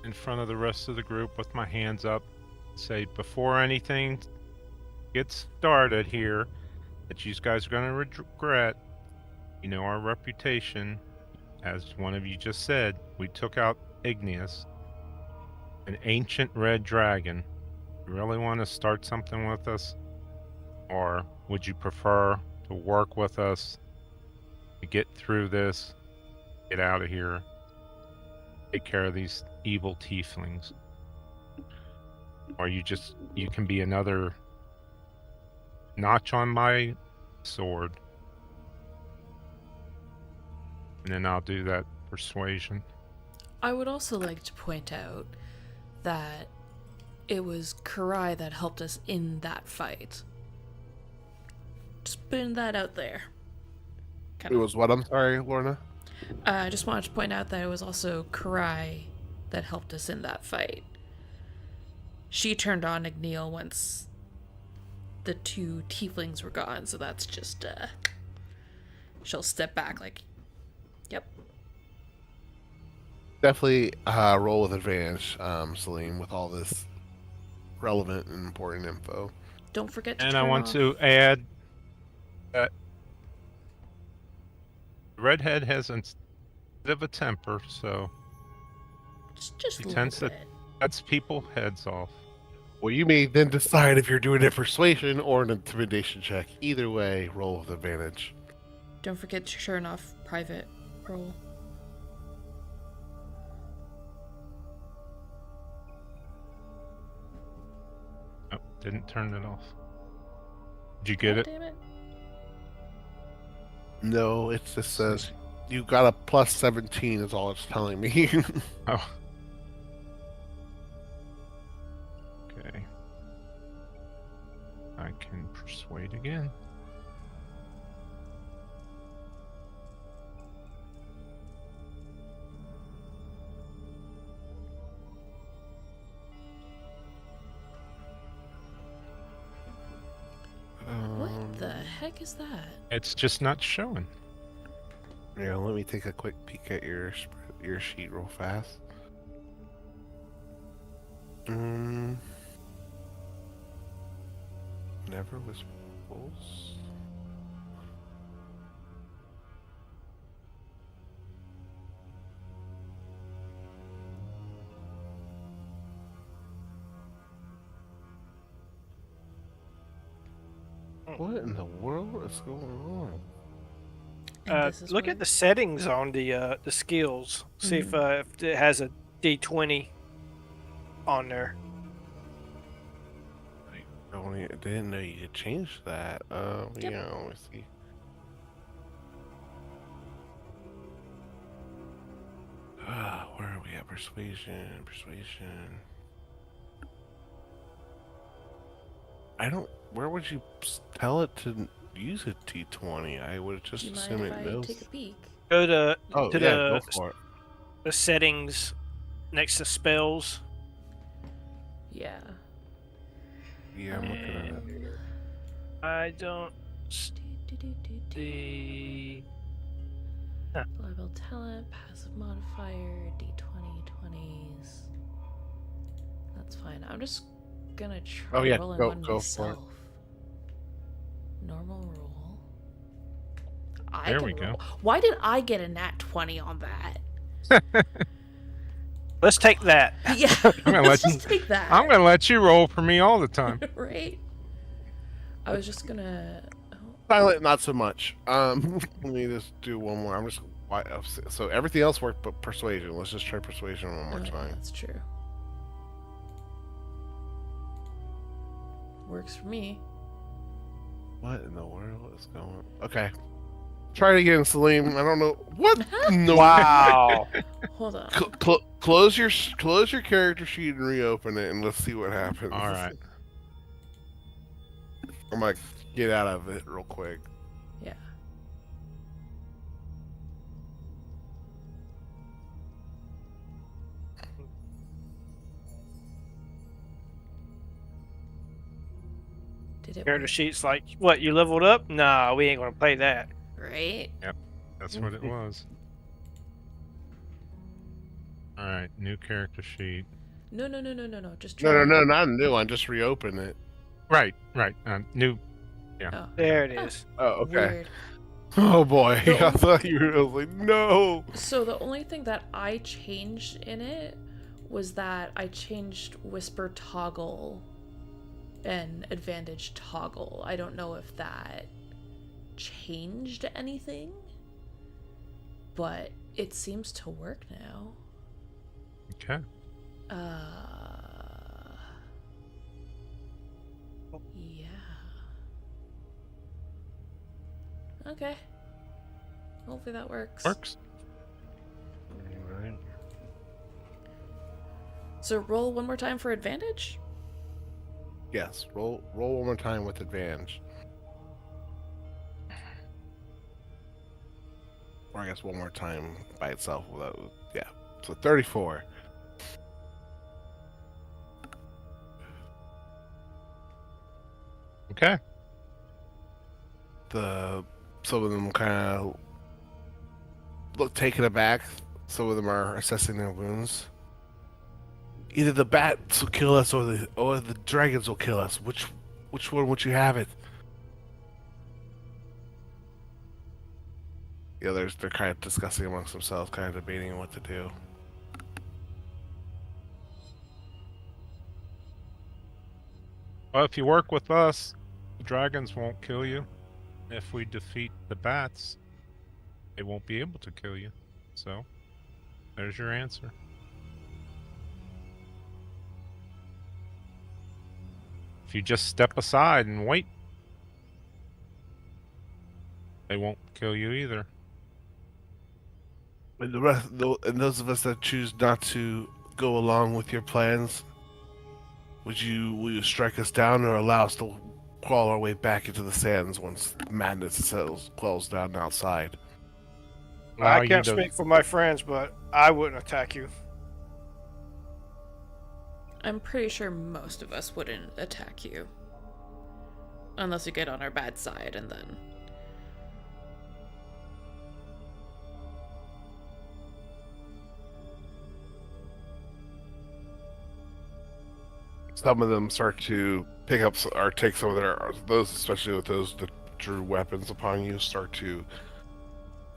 Speaker 4: in front of the rest of the group with my hands up, say, before anything gets started here, that you guys are going to regret. You know our reputation. As one of you just said, we took out Igneous, an ancient red dragon. You really want to start something with us? Or would you prefer to work with us to get through this, get out of here, take care of these evil tieflings? Or you can be another notch on my sword, and then I'll do that persuasion.
Speaker 2: I would also like to point out that it was Karai that helped us in that fight. Just putting that out there.
Speaker 1: It was what? I'm sorry, Lorna?
Speaker 2: I just wanted to point out that it was also Karai that helped us in that fight. She turned on Igneal once the two tieflings were gone, so that's just, she'll step back like, yep.
Speaker 1: Definitely roll with advantage, Celine, with all this relevant and important info.
Speaker 2: Don't forget to
Speaker 4: And
Speaker 2: turn
Speaker 4: I want
Speaker 2: off.
Speaker 4: to add that Redhead has a bit of a temper, so
Speaker 2: Just
Speaker 4: he
Speaker 2: a little
Speaker 4: tends to
Speaker 2: bit.
Speaker 4: cuts people heads off.
Speaker 1: Well, you may then decide if you're doing a persuasion or an intimidation check. Either way, roll with advantage.
Speaker 2: Don't forget to turn off private roll.
Speaker 4: Oh, didn't turn it off. Did you get it?
Speaker 2: Damn it.
Speaker 1: No, it just says you got a plus 17 is all it's telling me.
Speaker 4: Oh. Okay. I can persuade again.
Speaker 2: The heck is that?
Speaker 4: It's just not showing.
Speaker 1: Yeah, let me take a quick peek at your sheet real fast. Never was bulls. What in the world is going on?
Speaker 2: And this is
Speaker 5: Look
Speaker 2: where-
Speaker 5: at the settings on the skills. See if it has a D20 on there.
Speaker 1: I didn't know you could change that.
Speaker 2: Yep.
Speaker 1: Yeah, let me see. Where are we at? Persuasion. I don't. Where would you tell it to use a T20? I would just
Speaker 2: Do you
Speaker 1: assume
Speaker 2: mind
Speaker 1: it
Speaker 2: if I
Speaker 1: knows.
Speaker 2: take a peek?
Speaker 5: Go to
Speaker 1: Oh,
Speaker 5: to
Speaker 1: yeah,
Speaker 5: the
Speaker 1: go for it.
Speaker 5: the settings next to spells.
Speaker 2: Yeah.
Speaker 1: Yeah, I'm looking at it.
Speaker 5: I don't
Speaker 2: Do-do-do-do-do.
Speaker 5: see.
Speaker 2: Reliable talent, passive modifier, D20, 20s. That's fine. I'm just gonna try
Speaker 1: Oh, yeah,
Speaker 2: rolling
Speaker 1: go-
Speaker 2: one
Speaker 1: go for it.
Speaker 2: myself. Normal roll.
Speaker 4: There
Speaker 2: can
Speaker 4: we go.
Speaker 2: roll. Why did I get a nat 20 on that?
Speaker 5: Let's take that.
Speaker 2: Yeah,
Speaker 4: gonna
Speaker 2: let's
Speaker 4: let
Speaker 2: just take that.
Speaker 4: I'm gonna let you roll for me all the time.
Speaker 2: Right? I was just gonna... Oh,
Speaker 1: Silent, not so much. Let me just do one more. I'm just. So everything else worked, but persuasion. Let's just try persuasion one more
Speaker 2: oh,
Speaker 1: time.
Speaker 2: that's true. Works for me.
Speaker 1: What in the world is going? Okay, try it again, Salim. I don't know what. No.
Speaker 5: Wow.
Speaker 2: Hold on.
Speaker 1: Close your character sheet and reopen it, and let's see what happens.
Speaker 4: All right.
Speaker 1: I'm gonna get out of it real quick.
Speaker 2: Yeah. Did it
Speaker 5: Character
Speaker 2: work?
Speaker 5: sheet's like, what, you leveled up? Nah, we ain't gonna play that.
Speaker 2: Right?
Speaker 4: That's what it was. All right, new character sheet.
Speaker 2: No. Just try.
Speaker 1: No, not a new one. Just reopen it.
Speaker 4: Right. New.
Speaker 2: Oh,
Speaker 5: There it is.
Speaker 1: Oh, okay.
Speaker 2: weird.
Speaker 1: Oh boy,
Speaker 2: The
Speaker 1: I thought you were. I was like, no.
Speaker 2: So the only thing that I changed in it was that I changed whisper toggle and advantage toggle. I don't know if that changed anything, but it seems to work now.
Speaker 4: Okay.
Speaker 2: Yeah. Okay. Hopefully that works.
Speaker 4: Works.
Speaker 1: Alright.
Speaker 2: So roll one more time for advantage?
Speaker 1: Yes. Roll one more time with advantage. Or I guess one more time by itself without. Yeah. So 34.
Speaker 4: Okay.
Speaker 1: Some of them kind of look taken aback. Some of them are assessing their wounds. Either the bats will kill us, or the dragons will kill us. Which one would you have it? The others, they're kind of discussing amongst themselves, kind of debating what to do.
Speaker 4: Well, if you work with us, the dragons won't kill you. If we defeat the bats, they won't be able to kill you. So, there's your answer. If you just step aside and wait, they won't kill you either.
Speaker 1: And and those of us that choose not to go along with your plans, will you strike us down or allow us to crawl our way back into the sands once madness quells down outside?
Speaker 4: Allow
Speaker 5: I
Speaker 4: you
Speaker 5: can't
Speaker 4: to-
Speaker 5: speak for my friends, but I wouldn't attack you.
Speaker 2: I'm pretty sure most of us wouldn't attack you. Unless you get on our bad side, and then...
Speaker 1: Some of them start to pick up or take some of those, especially with those that drew weapons upon you, start to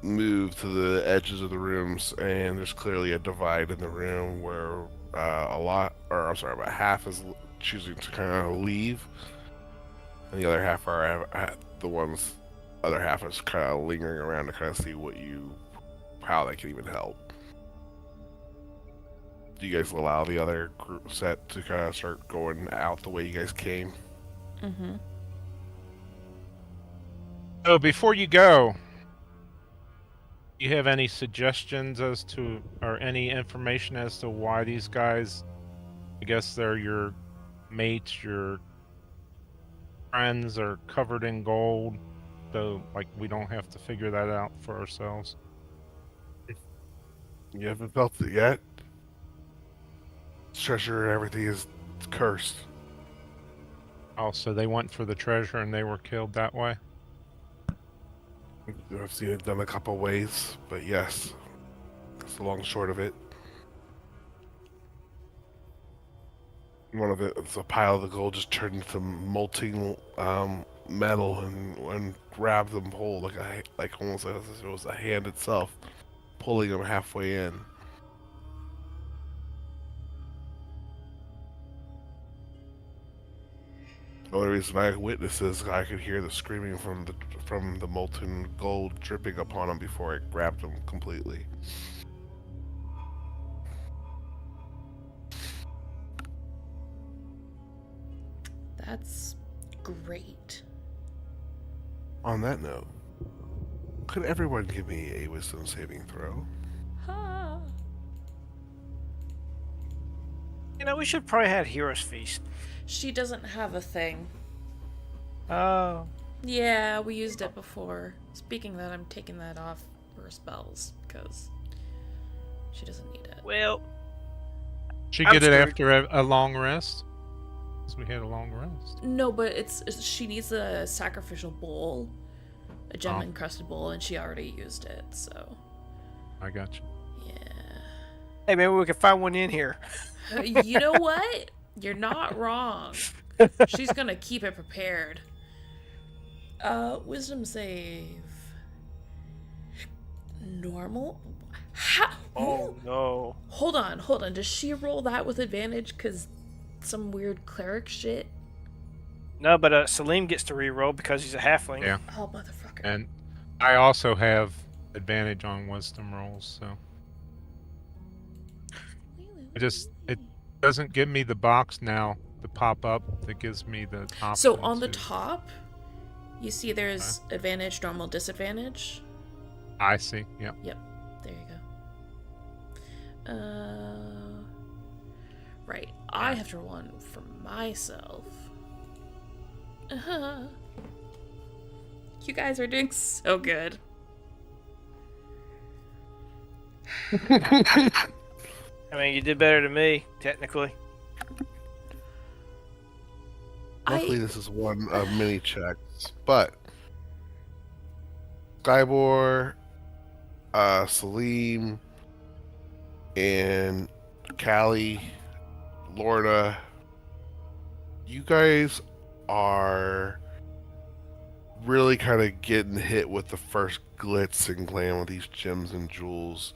Speaker 1: move to the edges of the rooms, and there's clearly a divide in the room where about half is choosing to kind of leave, and the other half other half is kind of lingering around to kind of see how they can even help. Do you guys allow the other group set to kind of start going out the way you guys came?
Speaker 2: Mm-hmm.
Speaker 4: So before you go, do you have any suggestions as to, or any information as to why these guys, I guess they're your mates, your friends, are covered in gold, so like we don't have to figure that out for ourselves?
Speaker 1: You haven't felt it yet? Treasure and everything is cursed.
Speaker 4: Oh, so they went for the treasure and they were killed that way?
Speaker 1: I've seen it done a couple ways, but yes, that's the long and short of it. One of it is a pile of the gold just turned into molting metal and grabbed them whole, like almost like it was the hand itself pulling them halfway in. The only reason I witnessed this, I could hear the screaming from the molten gold dripping upon him before it grabbed him completely.
Speaker 2: That's great.
Speaker 1: On that note, could everyone give me a wisdom saving throw?
Speaker 2: Ha!
Speaker 5: You know, we should probably have Heroes Feast.
Speaker 2: She doesn't have a thing.
Speaker 5: Oh.
Speaker 2: Yeah, we used it before. Speaking of that, I'm taking that off her spells, because she doesn't need it.
Speaker 5: Well,
Speaker 4: She
Speaker 5: I'm
Speaker 4: get it
Speaker 5: screwed.
Speaker 4: after a long rest? Because we had a long rest.
Speaker 2: No, but she needs a sacrificial bowl. A gem-encrusted bowl, and she already used it, so...
Speaker 4: I got you.
Speaker 2: Yeah.
Speaker 5: Hey, maybe we can find one in here.
Speaker 2: You know what? You're not wrong. She's gonna keep it prepared. Wisdom save. Normal?
Speaker 5: Oh, no.
Speaker 2: Hold on. Does she roll that with advantage? Because some weird cleric shit?
Speaker 5: No, but Salim gets to reroll because he's a halfling.
Speaker 4: Yeah.
Speaker 2: Oh, motherfucker.
Speaker 4: And I also have advantage on wisdom rolls, so it doesn't give me the box now to pop up that gives me the option.
Speaker 2: So on the
Speaker 4: to-
Speaker 2: top, you see there's advantage, normal, disadvantage.
Speaker 4: I see. Yep.
Speaker 2: Yep, there you go. Right. I have to roll one for myself. You guys are doing so good.
Speaker 5: I mean, you did better than me, technically.
Speaker 1: Luckily, this is one of many checks, but Skybor, Salim, and Callie, Lorna, you guys are really kind of getting hit with the first glitz and glam of these gems and jewels.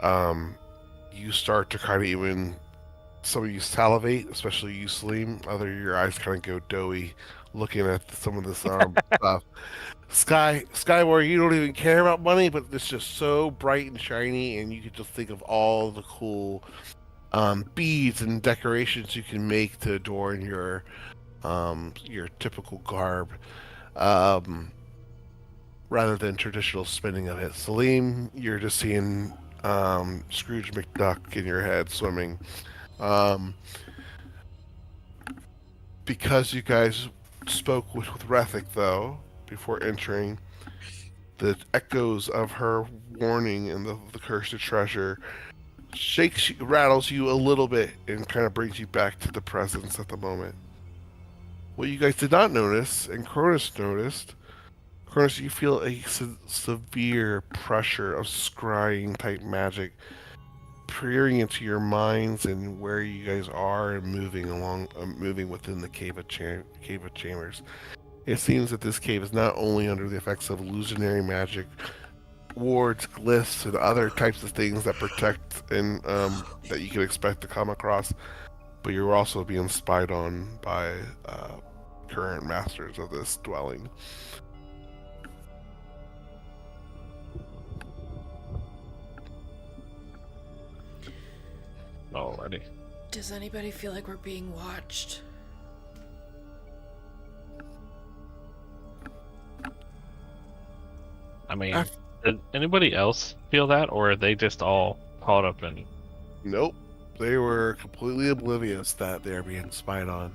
Speaker 1: You start to kind of even, some of you salivate, especially you, Salim. Other your eyes kind of go doughy looking at some of this stuff. Skyward, you don't even care about money, but it's just so bright and shiny, and you could just think of all the cool beads and decorations you can make to adorn your typical garb, rather than traditional spinning of it. Salim, you're just seeing Scrooge McDuck in your head swimming. Because you guys spoke with Rethic, though, before entering, the echoes of her warning and the cursed treasure rattles you a little bit and kind of brings you back to the presence at the moment. What you guys did not notice, and Cronus noticed, Cronus, you feel a severe pressure of scrying type magic peering into your minds and where you guys are and moving along, moving within the cave of chambers. It seems that this cave is not only under the effects of illusionary magic, wards, glyphs, and other types of things that protect and that you can expect to come across, but you're also being spied on by current masters of this dwelling.
Speaker 3: Alrighty.
Speaker 2: Does anybody feel like we're being watched?
Speaker 3: I mean, did anybody else feel that, or are they just all caught up in?
Speaker 1: Nope. They were completely oblivious that they're being spied on.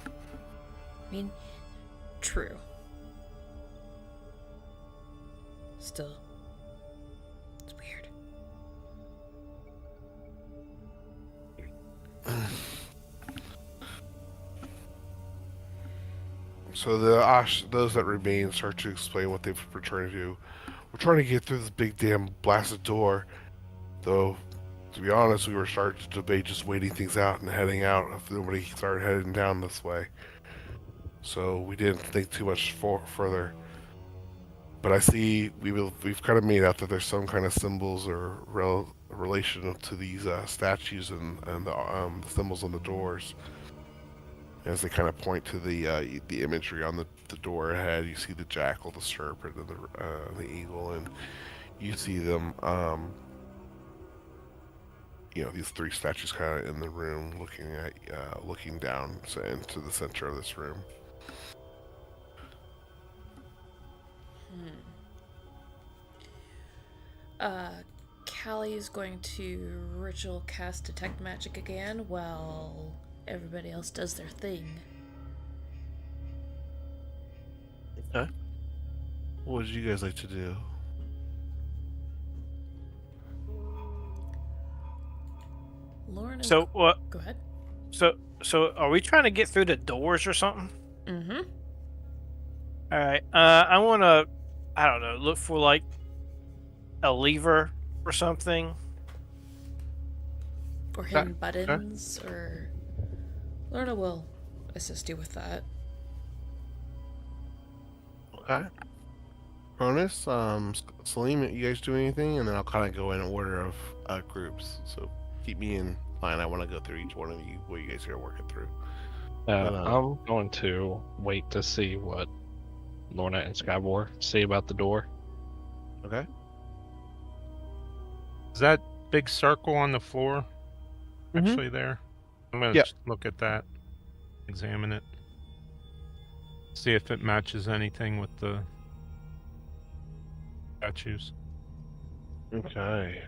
Speaker 2: I mean, true. Still, it's weird.
Speaker 1: So those that remain start to explain what they've been trying to do. We're trying to get through this big damn blasted door, though. To be honest, we were starting to debate just waiting things out and heading out if nobody started heading down this way. So we didn't think too much further. But I see we've kind of made out that there's some kind of symbols or relation to these statues and the symbols on the doors. As they kind of point to the imagery on the door ahead, you see the jackal, the serpent, and the eagle, and you see them. These three statues kind of in the room, looking down into the center of this room.
Speaker 2: Callie's going to ritual cast detect magic again while everybody else does their thing.
Speaker 1: Okay. What would you guys like to do?
Speaker 2: Lauren and...
Speaker 5: So what?
Speaker 2: Go ahead.
Speaker 5: So are we trying to get through the doors or something?
Speaker 2: Mm-hmm.
Speaker 5: All right. I want to, I don't know, look for like a lever or something.
Speaker 2: Or hidden buttons, or... Lorna will assist you with that.
Speaker 1: Okay. Cronus, Salim, you guys do anything? And then I'll kind of go in order of groups. So keep me in line. I want to go through each one of you, what you guys are working through.
Speaker 3: I'm going to wait to see what Lorna and Skybor say about the door.
Speaker 1: Okay.
Speaker 4: Is that big circle on the floor
Speaker 1: Mhm.
Speaker 4: actually there? I'm gonna
Speaker 1: Yep.
Speaker 4: just look at that, examine it, see if it matches anything with the statues.
Speaker 1: Okay.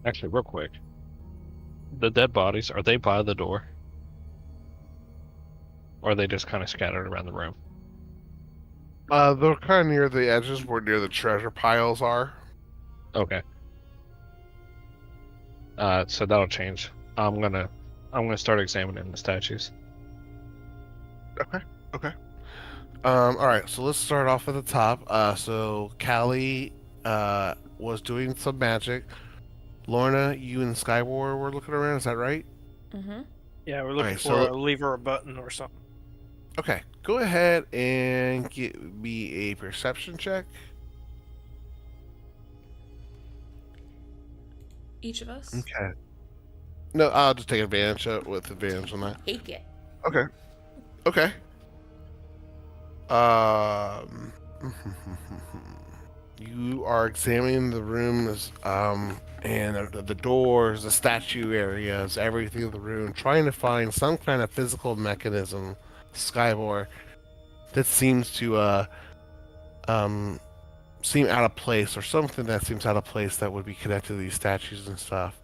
Speaker 3: Actually, real quick, the dead bodies, are they by the door? Or are they just kind of scattered around the room?
Speaker 1: They're kind of near the edges where near the treasure piles are.
Speaker 3: Okay. So that'll change. I'm gonna start examining the statues.
Speaker 1: Okay. All right. So let's start off at the top. So Callie, was doing some magic. Lorna, you and Skywar were looking around. Is that right?
Speaker 2: Mm-hmm.
Speaker 5: Yeah, we're looking
Speaker 1: Okay,
Speaker 5: for
Speaker 1: so-
Speaker 5: a lever or button or something.
Speaker 1: Okay. Go ahead and give me a perception check.
Speaker 2: Each of us?
Speaker 1: Okay. No, I'll just take advantage with advantage on that.
Speaker 2: Take it.
Speaker 1: Okay. Okay. You are examining the rooms, and the doors, the statue areas, everything in the room, trying to find some kind of physical mechanism, Skybor, that seems to seem out of place, or something that seems out of place that would be connected to these statues and stuff.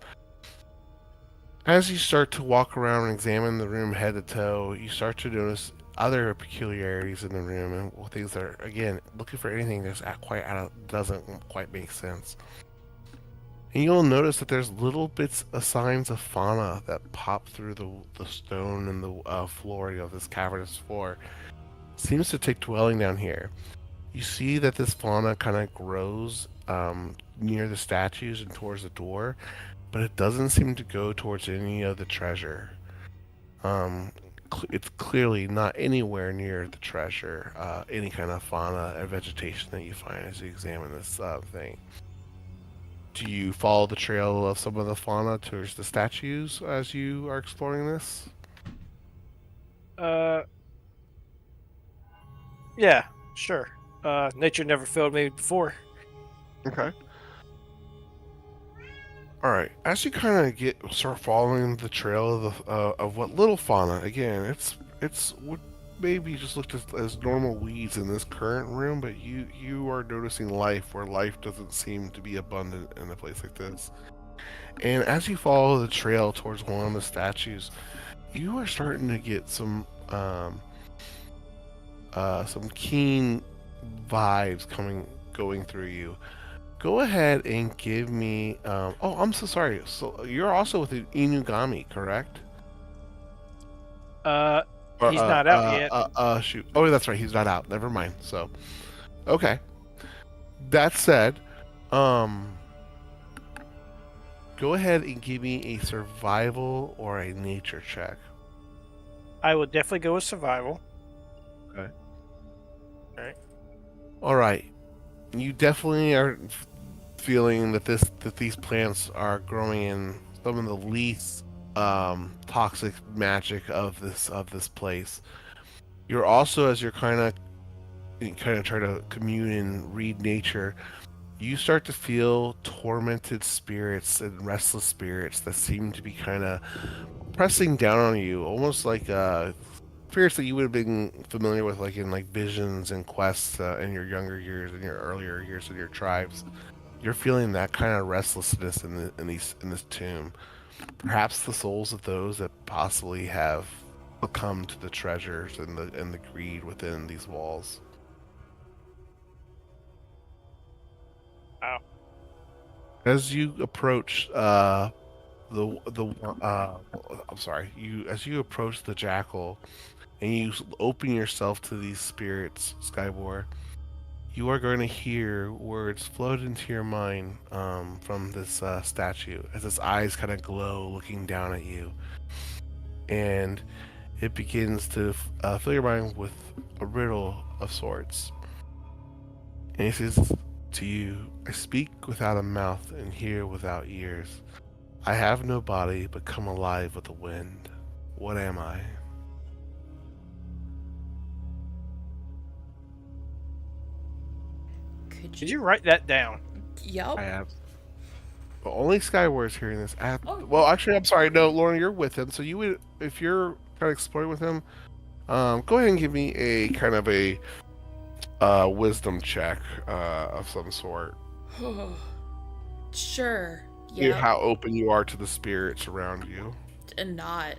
Speaker 1: As you start to walk around and examine the room head to toe, you start to notice other peculiarities in the room and things that are, again, looking for anything that's doesn't quite make sense. And you'll notice that there's little bits of signs of fauna that pop through the stone and the floor of this cavernous floor. Seems to take dwelling down here. You see that this fauna kind of grows near the statues and towards the door, but it doesn't seem to go towards any of the treasure. It's clearly not anywhere near the treasure, any kind of fauna or vegetation that you find as you examine this thing. Do you follow the trail of some of the fauna towards the statues as you are exploring this?
Speaker 5: Yeah, sure. Nature never failed me before.
Speaker 1: Okay. All right. As you kind of start following the trail of what little fauna, again, it's what maybe just looked as normal weeds in this current room, but you are noticing life where life doesn't seem to be abundant in a place like this. And as you follow the trail towards one of the statues, you are starting to get some keen vibes going through you. Go ahead and give me. Oh, I'm so sorry. So you're also with the Inugami, correct? Or,
Speaker 5: He's not out yet.
Speaker 1: shoot. Oh, that's right. He's not out. Never mind. So, okay. That said, um, go ahead and give me a survival or a nature check.
Speaker 5: I will definitely go with survival.
Speaker 1: Okay.
Speaker 5: Alright.
Speaker 1: All right. You definitely are feeling that these plants are growing in some of the least toxic magic of this place. You're also, as you're kind of try to commune and read nature, you start to feel tormented spirits and restless spirits that seem to be kind of pressing down on you, almost like spirits that you would have been familiar with, like in like visions and quests in your younger years, in your earlier years in your tribes. You're feeling that kind of restlessness in this tomb. Perhaps the souls of those that possibly have succumbed to the treasures and the greed within these walls.
Speaker 5: Wow.
Speaker 1: As you approach I'm sorry, as you approach the jackal and you open yourself to these spirits, Skybor, you are going to hear words float into your mind from this statue as its eyes kind of glow looking down at you. And it begins to fill your mind with a riddle of sorts. And it says to you, I speak without a mouth and hear without ears. I have no body but come alive with the wind. What am I?
Speaker 5: Did you write that down?
Speaker 2: Yup.
Speaker 1: I have. But only Skyward is hearing this.
Speaker 2: Oh.
Speaker 1: Well, actually, I'm sorry. No, Lauren, you're with him. So you would, if you're kind of exploring with him, go ahead and give me a kind of a wisdom check of some sort.
Speaker 2: Sure.
Speaker 1: See
Speaker 2: Yeah.
Speaker 1: how open you are to the spirits around you.
Speaker 2: And not.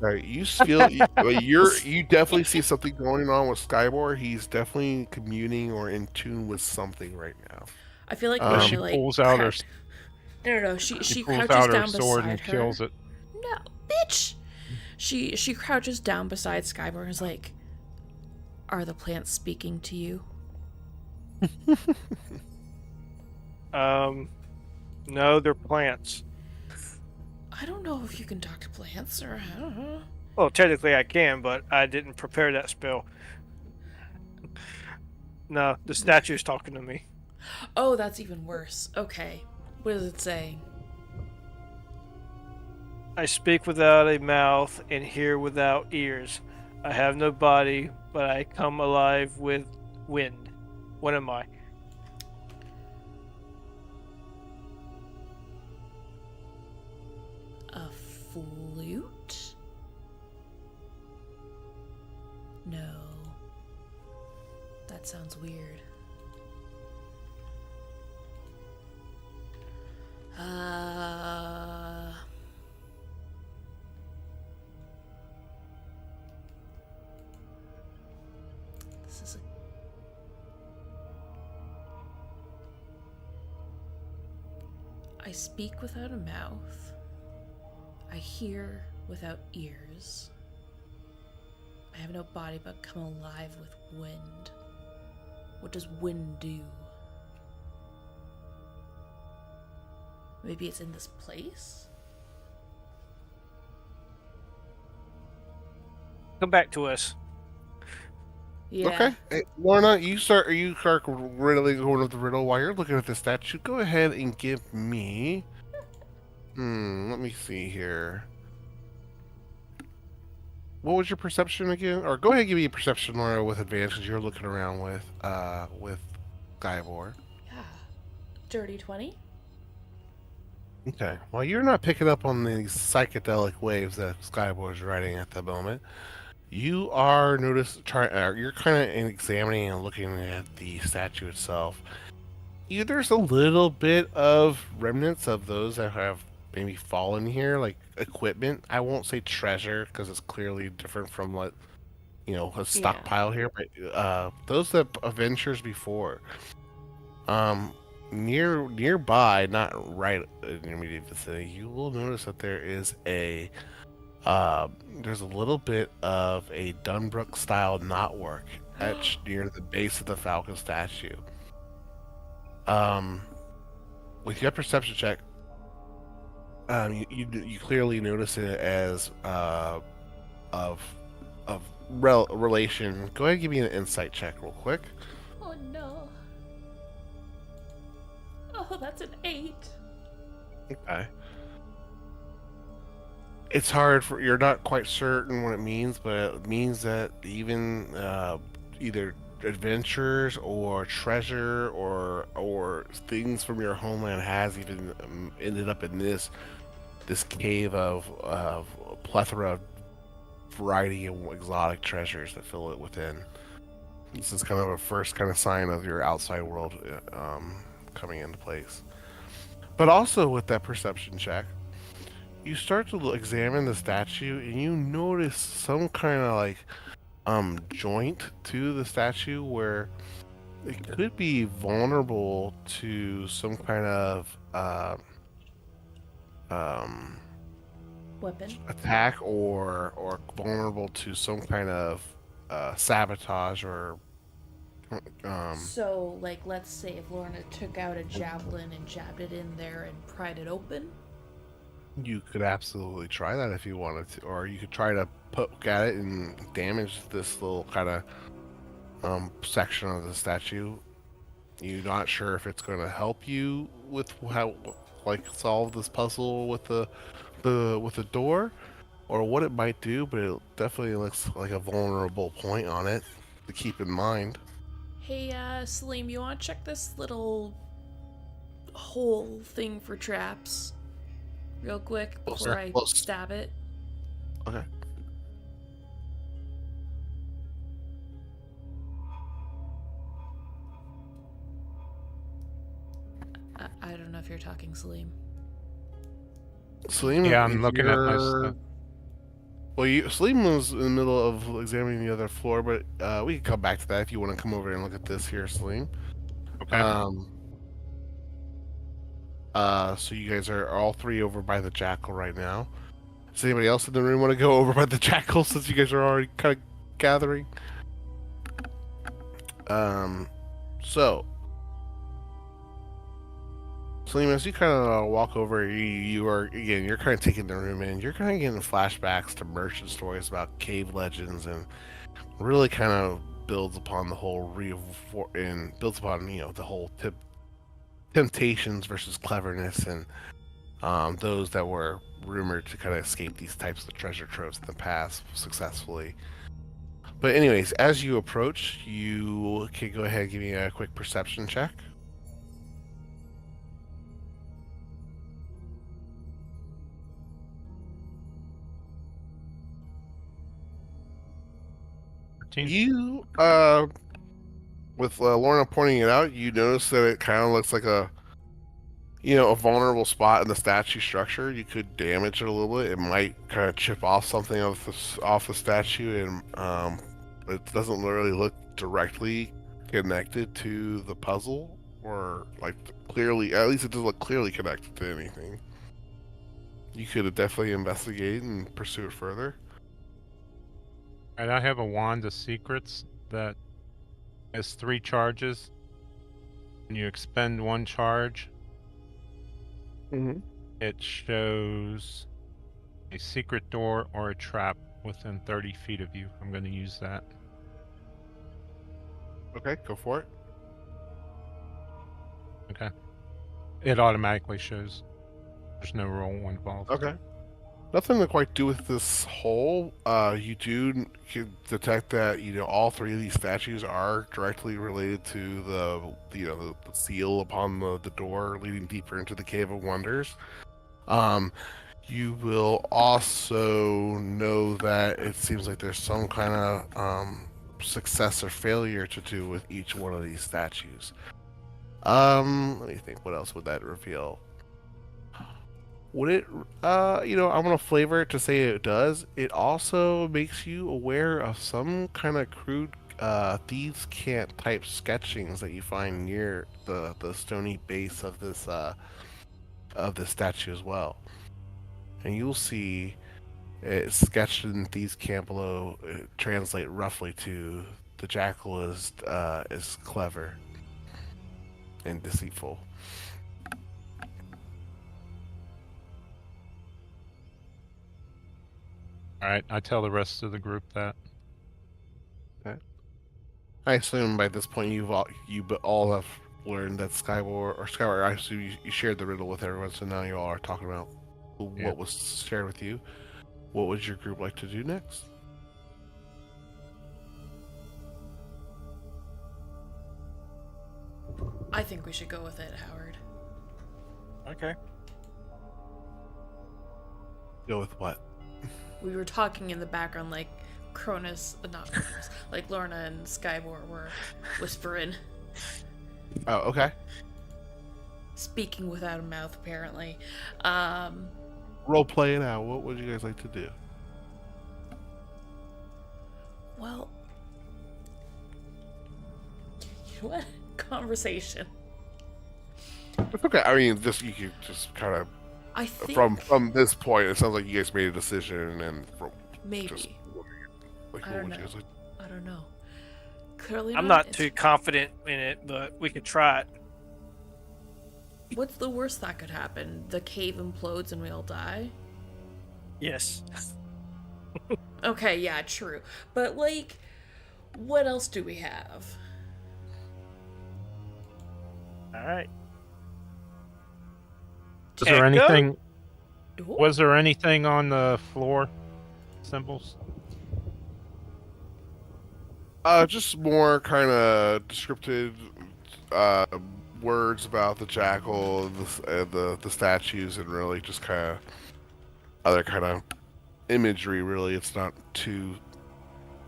Speaker 1: Okay, you feel you definitely see something going on with Skybor. He's definitely communing or in tune with something right now.
Speaker 2: I feel like
Speaker 4: She
Speaker 2: Lorna, like
Speaker 4: pulls out her
Speaker 2: No. She
Speaker 4: pulls
Speaker 2: crouches
Speaker 4: out her
Speaker 2: down
Speaker 4: sword
Speaker 2: beside
Speaker 4: and
Speaker 2: her.
Speaker 4: kills it.
Speaker 2: No, bitch. She crouches down beside Skybor and is like, "Are the plants speaking to you?"
Speaker 5: No, they're plants.
Speaker 2: I don't know if you can talk to plants, or I don't know.
Speaker 5: Well, technically I can, but I didn't prepare that spell. No, the statue's talking to me.
Speaker 2: Oh, that's even worse. Okay. What does it say?
Speaker 5: I speak without a mouth and hear without ears. I have no body, but I come alive with wind. What am I?
Speaker 2: A flute? No. That sounds weird. This is I speak without a mouth. I hear without ears. I have no body but come alive with wind. What does wind do? Maybe it's in this place?
Speaker 5: Come back to us.
Speaker 2: Yeah.
Speaker 1: Okay. Hey, Lorna, you start really going with the riddle while you're looking at the statue. Go ahead and give me. Let me see here. What was your perception again? Or go ahead and give me a perception, Laura, with advantage because you're looking around with Skyvor.
Speaker 2: Yeah. Dirty 20?
Speaker 1: Okay. Well, you're not picking up on the psychedelic waves that Skyward is riding at the moment. You are you're kind of examining and looking at the statue itself. There's a little bit of remnants of those that have maybe fallen here, like equipment. I won't say treasure because it's clearly different from what a stockpile here, but those that adventures before. Nearby, not right in your immediate vicinity, you will notice that there's a little bit of a Dunbrook style knotwork etched near the base of the Falcon statue. With your perception check, you clearly notice it as of relation. Go ahead and give me an insight check real quick.
Speaker 2: Oh no. Oh, that's an 8.
Speaker 1: Okay. It's hard you're not quite certain what it means, but it means that even either adventures or treasure or things from your homeland has even ended up in this cave of a plethora of variety of exotic treasures that fill it within. This is kind of a first kind of sign of your outside world coming into place. But also with that perception check, you start to examine the statue and you notice some kind of like joint to the statue where it could be vulnerable to some kind of
Speaker 2: Weapon?
Speaker 1: attack or vulnerable to some kind of sabotage or
Speaker 2: So, like, let's say if Lorna took out a javelin and jabbed it in there and pried it open?
Speaker 1: you could absolutely try that if you wanted to, or you could try to poke at it and damage this little kind of section of the statue. You're not sure if it's going to help you with how solve this puzzle with the door, or what it might do, but it definitely looks like a vulnerable point on it to keep in mind.
Speaker 2: Hey, Salim, you want to check this little hole thing for traps real quick before I stab it?
Speaker 1: Okay.
Speaker 2: I don't know if you're talking, Salim.
Speaker 1: Salim,
Speaker 4: Yeah, I'm looking at my stuff.
Speaker 1: Well, Salim was in the middle of examining the other floor, but we can come back to that if you want to come over and look at this here, Salim.
Speaker 4: Okay.
Speaker 1: So you guys are all three over by the jackal right now. Does anybody else in the room want to go over by the jackal since you guys are already kind of gathering? So Salim, as you kind of walk over, you're kind of taking the room in. You're kind of getting flashbacks to merchant stories about cave legends, and really kind of builds upon the whole the whole temptations versus cleverness, and those that were rumored to kind of escape these types of treasure troves in the past successfully. But anyways, as you approach, you can go ahead and give me a quick perception check. You, with Lorna pointing it out, you notice that it kind of looks like a vulnerable spot in the statue structure. You could damage it a little bit. It might kind of chip off something off the statue, and it doesn't really look directly connected to the puzzle or like clearly, at least it doesn't look clearly connected to anything. You could definitely investigate and pursue it further.
Speaker 4: And I have a wand of secrets that has 3 charges. When you expend 1 charge,
Speaker 1: Mm-hmm.
Speaker 4: it shows a secret door or a trap within 30 feet of you. I'm going to use that.
Speaker 1: Okay, go for it.
Speaker 4: Okay. It automatically shows. There's no roll involved.
Speaker 1: Okay. Nothing to quite do with this hole. You do can detect that all 3 of these statues are directly related to the seal upon the door leading deeper into the Cave of Wonders. You will also know that it seems like there's some kind of success or failure to do with each one of these statues. Let me think. What else would that reveal? Would it, I'm gonna flavor it to say it does. It also makes you aware of some kind of crude thieves' cant type sketchings that you find near the stony base of this statue as well. And you'll see it sketched in thieves' camp below. It translate roughly to the jackal is clever and deceitful.
Speaker 4: Alright, I tell the rest of the group that.
Speaker 1: I assume by this point you all have learned that Skyward. I assume you shared the riddle with everyone, so now you all are talking about what was shared with you. What would your group like to do next?
Speaker 2: I think we should go with it, Howard.
Speaker 5: Okay.
Speaker 1: Go with what?
Speaker 2: We were talking in the background like not Cronus, like Lorna and Skybor were whispering,
Speaker 1: Oh, okay.
Speaker 2: speaking without a mouth apparently.
Speaker 1: Role play it out. What would you guys like to do?
Speaker 2: Well, you know what? Conversation.
Speaker 1: It's okay. I mean, you could just kind of
Speaker 2: I think
Speaker 1: from this point, it sounds like you guys made a decision, and
Speaker 2: maybe.
Speaker 1: just like
Speaker 2: I
Speaker 1: what
Speaker 2: don't
Speaker 1: would you
Speaker 2: know.
Speaker 1: guys like?
Speaker 2: I don't know. Clearly,
Speaker 5: I'm
Speaker 2: not
Speaker 5: not too confident in it, but we could try it.
Speaker 2: What's the worst that could happen? The cave implodes and we all die?
Speaker 5: Yes.
Speaker 2: Okay, yeah, true. But, like, what else do we have?
Speaker 5: All right.
Speaker 4: Was there
Speaker 5: Echo?
Speaker 4: anything?
Speaker 2: Ooh.
Speaker 4: Was there anything on the floor? Symbols?
Speaker 1: Just more kind of descriptive words about the jackal, the statues, and really just kind of other kind of imagery. Really, it's not too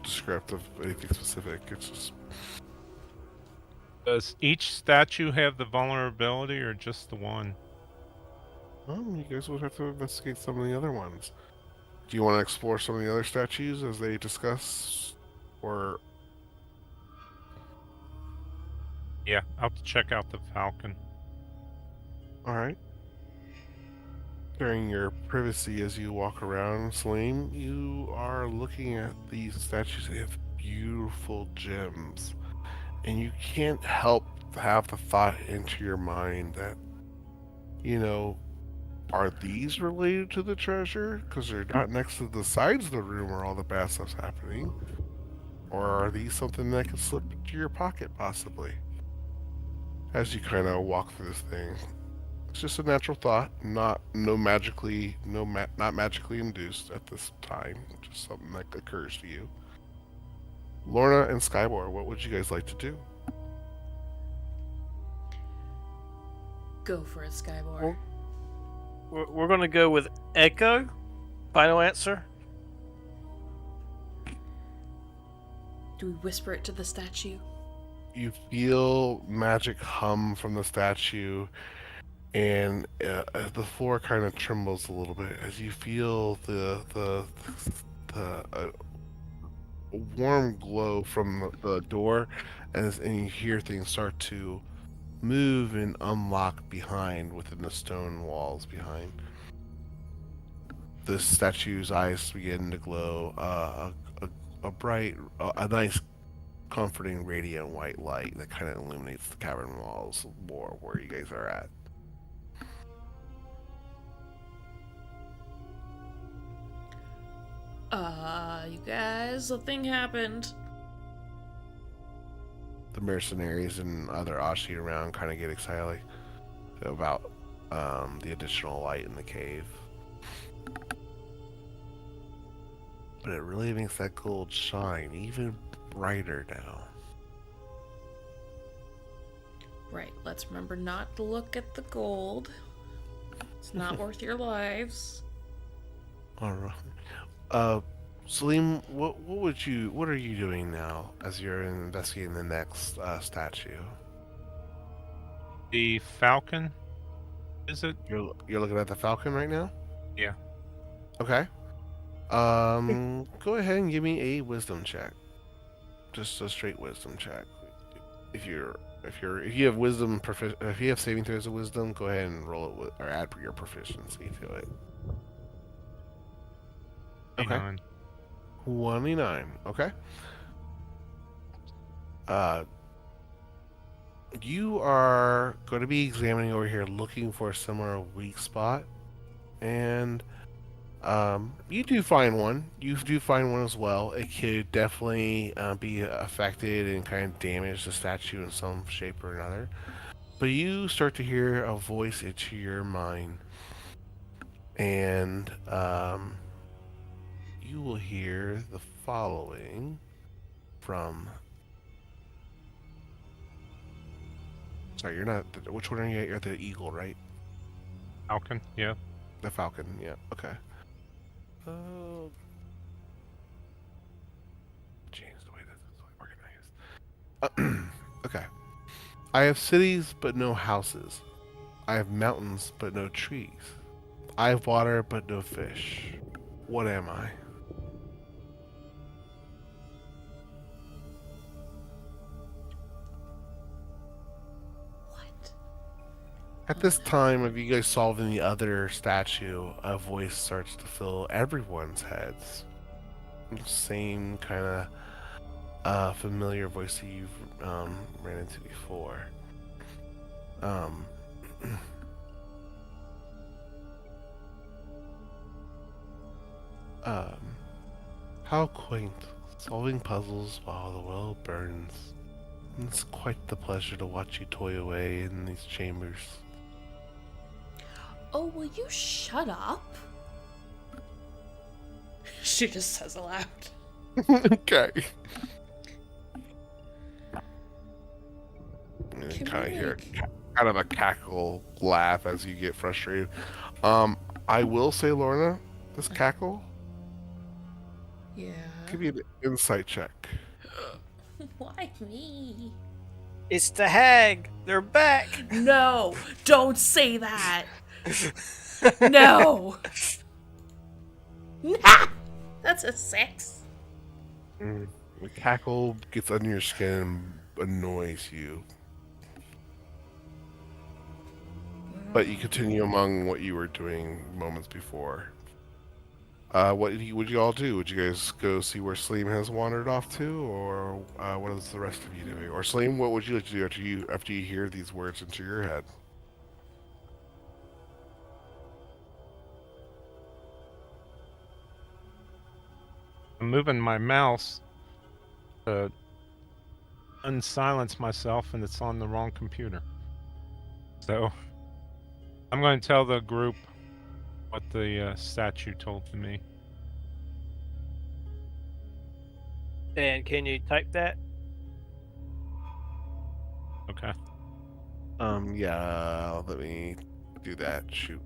Speaker 1: descriptive, anything specific. It's just
Speaker 4: Does each statue have the vulnerability, or just the one?
Speaker 1: you guys would have to investigate some of the other ones. Do you want to explore some of the other statues as they discuss, or
Speaker 4: Yeah, I'll have to check out the falcon.
Speaker 1: all right? During your privacy as you walk around, Salim, you are looking at these statues. They have beautiful gems, and you can't help have the thought into your mind that, are these related to the treasure? Because they're not next to the sides of the room where all the bad stuff's happening. Or are these something that could slip into your pocket, possibly? As you kind of walk through this thing, it's just a natural thought, not magically induced at this time. Just something that occurs to you. Lorna and Skybor, what would you guys like to do?
Speaker 2: Go for it, Skybor.
Speaker 5: Well- We're going to go with Echo. Final answer.
Speaker 2: Do we whisper it to the statue?
Speaker 1: You feel magic hum from the statue, and the floor kind of trembles a little bit as you feel the warm glow from the door, and you hear things start to move and unlock behind within the stone walls behind. The statue's eyes begin to glow a bright, a nice, comforting, radiant white light that kind of illuminates the cavern walls more where you guys are at.
Speaker 2: You guys, a thing happened.
Speaker 1: The mercenaries and other Ashi around kind of get excited like, about the additional light in the cave. But it really makes that gold shine even brighter now.
Speaker 2: Right, let's remember not to look at the gold. It's not worth your lives.
Speaker 1: Alright. Salim, what are you doing now as you're investigating the next statue?
Speaker 4: The falcon, is it?
Speaker 1: You're looking at the falcon right now?
Speaker 4: Yeah.
Speaker 1: Okay. Go ahead and give me a wisdom check. Just a straight wisdom check. If you have wisdom if you have saving throws of wisdom, go ahead and roll it with or add your proficiency to it. Okay.
Speaker 4: 29.
Speaker 1: 29. Okay. You are going to be examining over here, looking for a similar weak spot, and you do find one. You do find one as well. It could definitely be affected and kind of damage the statue in some shape or another. But you start to hear a voice into your mind, and you will hear the following from. Sorry, you're not. Which one are you at? You're the eagle, right?
Speaker 4: Falcon, yeah.
Speaker 1: The falcon, yeah. Okay. Oh. Change the way this is organized. Okay. I have cities, but no houses. I have mountains, but no trees. I have water, but no fish. What am I?
Speaker 2: What?
Speaker 1: At this time of you guys solving the other statue, a voice starts to fill everyone's heads. Same kind of familiar voice that you've ran into before. How quaint, solving puzzles while the world burns. It's quite the pleasure to watch you toy away in these chambers.
Speaker 2: Oh, will you shut up? She just says aloud.
Speaker 1: Okay. And you
Speaker 2: Can
Speaker 1: kind of
Speaker 2: we,
Speaker 1: hear
Speaker 2: like-
Speaker 1: kind of a cackle laugh as you get frustrated. I will say, Lorna, this cackle,
Speaker 2: Yeah.
Speaker 1: give me an insight check.
Speaker 2: Why me?
Speaker 5: It's the hag. They're back.
Speaker 2: No, don't say that. No. That's a 6.
Speaker 1: The cackle gets under your skin and annoys you. But you continue among what you were doing moments before. What would you all do? Would you guys go see where Sleem has wandered off to, or what is the rest of you doing? Or Sleem, what would you like to do after you hear these words into your head?
Speaker 4: I'm moving my mouse to unsilence myself, and it's on the wrong computer. So I'm going to tell the group what the statue told me.
Speaker 5: And can you type that?
Speaker 4: Okay.
Speaker 1: Yeah, let me do that. Shoot.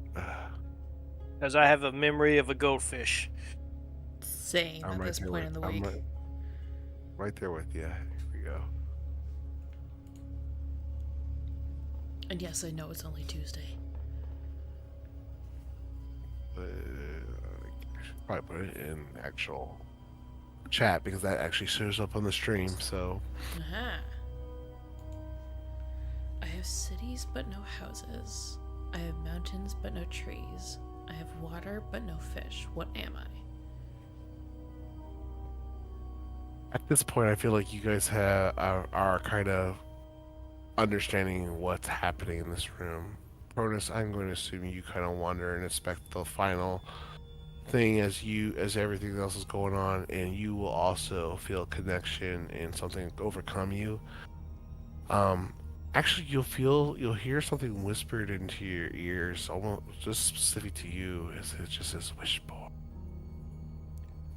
Speaker 5: Because I have a memory of a goldfish.
Speaker 2: Same
Speaker 1: I'm
Speaker 2: at
Speaker 1: right
Speaker 2: this
Speaker 1: there
Speaker 2: point
Speaker 1: with,
Speaker 2: in the
Speaker 1: I'm
Speaker 2: week.
Speaker 1: right there with you. Here we go.
Speaker 2: And yes, I know it's only Tuesday.
Speaker 1: I should probably put it in actual chat because that actually shows up on the stream. So
Speaker 2: Aha. I have cities but no houses. I have mountains but no trees. I have water but no fish. What am I?
Speaker 1: At this point, I feel like you guys are kind of understanding what's happening in this room. Protus, I'm going to assume you kind of wonder and expect the final thing as everything else is going on, and you will also feel a connection and something overcome you. Actually, you'll hear something whispered into your ears, almost just specific to you, as it just says wishbone.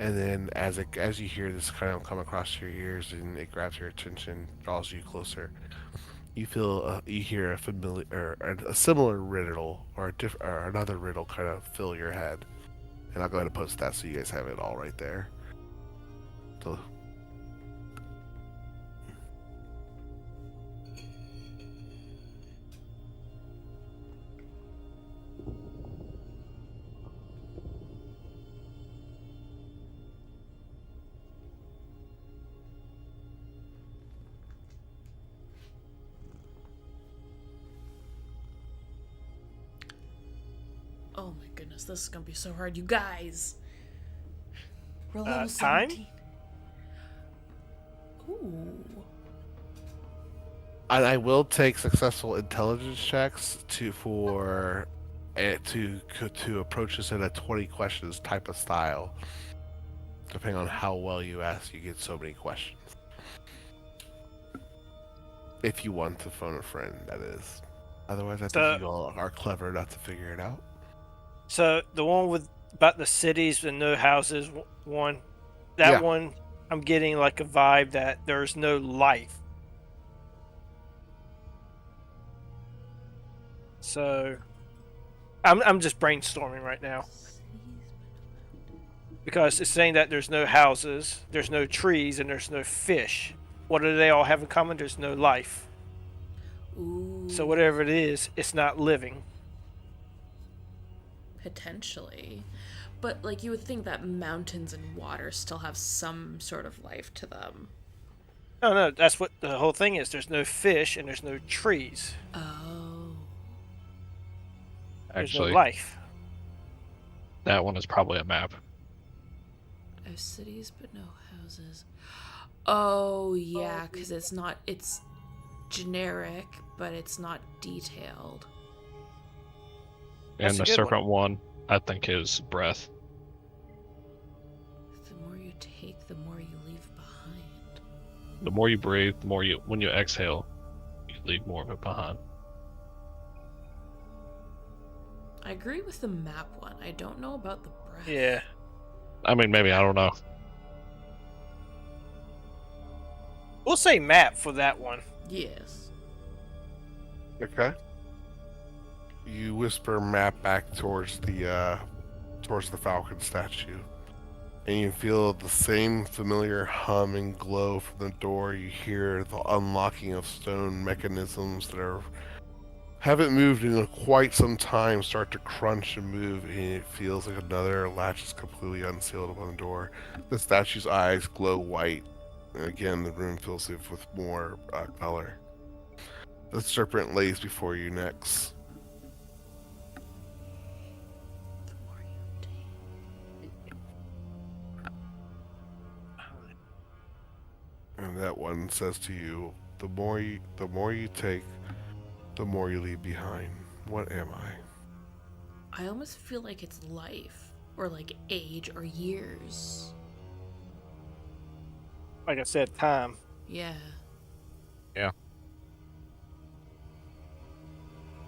Speaker 1: And then as you hear this kind of come across your ears and it grabs your attention, draws you closer, you feel you hear a familiar or a similar riddle or another riddle kind of fill your head. And I'll go ahead and post that so you guys have it all right there. So,
Speaker 2: Oh my goodness, this is gonna be so hard, you guys. We're level
Speaker 5: Time?
Speaker 2: 17. Ooh.
Speaker 1: and I will take successful intelligence checks to approach this in a 20 questions type of style. Depending on how well you ask, you get so many questions. If you want to phone a friend, that is. Otherwise, I think you all are clever enough to figure it out.
Speaker 5: So the one with about the cities and no houses one, that
Speaker 1: Yeah.
Speaker 5: one, I'm getting like a vibe that there's no life. So I'm just brainstorming right now because it's saying that there's no houses, there's no trees, and there's no fish. What do they all have in common? There's no life.
Speaker 2: Ooh.
Speaker 5: So whatever it is, it's not living.
Speaker 2: Potentially. But, like, you would think that mountains and water still have some sort of life to them.
Speaker 5: No, that's what the whole thing is. There's no fish and there's no trees.
Speaker 2: Oh.
Speaker 5: There's
Speaker 3: Actually,
Speaker 5: no life.
Speaker 3: that one is probably a map.
Speaker 2: I have cities but no houses. Oh, yeah, because it's generic, but it's not detailed.
Speaker 5: That's
Speaker 3: And
Speaker 5: a
Speaker 3: the
Speaker 5: good
Speaker 3: serpent one, I think, is breath.
Speaker 2: The more you take, the more you leave behind.
Speaker 3: The more you breathe, the more when you exhale, you leave more of it behind.
Speaker 2: I agree with the map one. I don't know about the breath.
Speaker 5: Yeah.
Speaker 3: I mean, maybe, I don't know.
Speaker 5: We'll say map for that one.
Speaker 2: Yes.
Speaker 1: Okay. You whisper map back towards the falcon statue, and you feel the same familiar hum and glow from the door. You hear the unlocking of stone mechanisms that haven't moved in quite some time start to crunch and move, and it feels like another latch is completely unsealed upon the door. The statue's eyes glow white, and again the room fills with more color. The serpent lays before you next.
Speaker 2: The more you take.
Speaker 1: And that one says to you, the more you take, the more you leave behind. What am I?
Speaker 2: I almost feel like it's life, or like age, or years.
Speaker 5: Like I said, time.
Speaker 2: Yeah.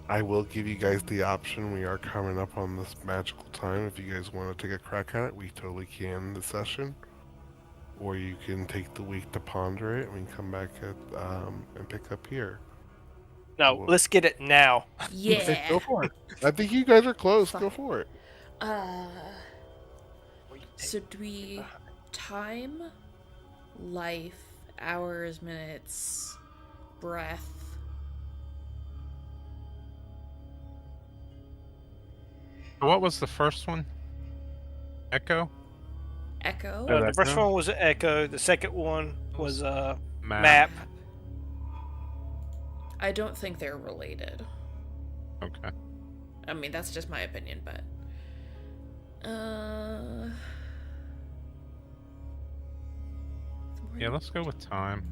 Speaker 1: I will give you guys the option. We are coming up on this magical time. If you guys want to take a crack at it, we totally can in the session. Or you can take the week to ponder it, and we can come back and pick up here.
Speaker 5: No,
Speaker 1: Well-
Speaker 5: let's get it now.
Speaker 2: Yeah.
Speaker 1: Go for it. I think you guys are close. Go for it.
Speaker 2: So do we time, life, hours, minutes, breath?
Speaker 4: What was the first one? Echo?
Speaker 2: Echo?
Speaker 1: Oh,
Speaker 5: The first
Speaker 1: Echo?
Speaker 5: one was Echo. The second one was map.
Speaker 2: I don't think they're related.
Speaker 4: Okay.
Speaker 2: I mean, that's just my opinion, but
Speaker 4: Yeah, let's go with time.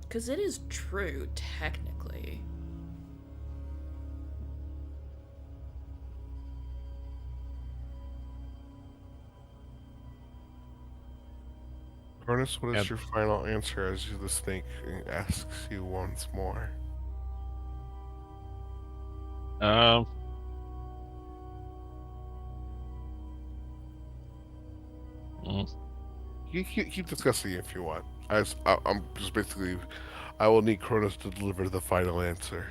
Speaker 2: because it is true technically.
Speaker 1: Cronus, what is
Speaker 4: Yep.
Speaker 1: your final answer as the snake asks you once more?
Speaker 3: Um. mm,
Speaker 1: You keep discussing it if you want. I'm just basically, I will need Cronus to deliver the final answer.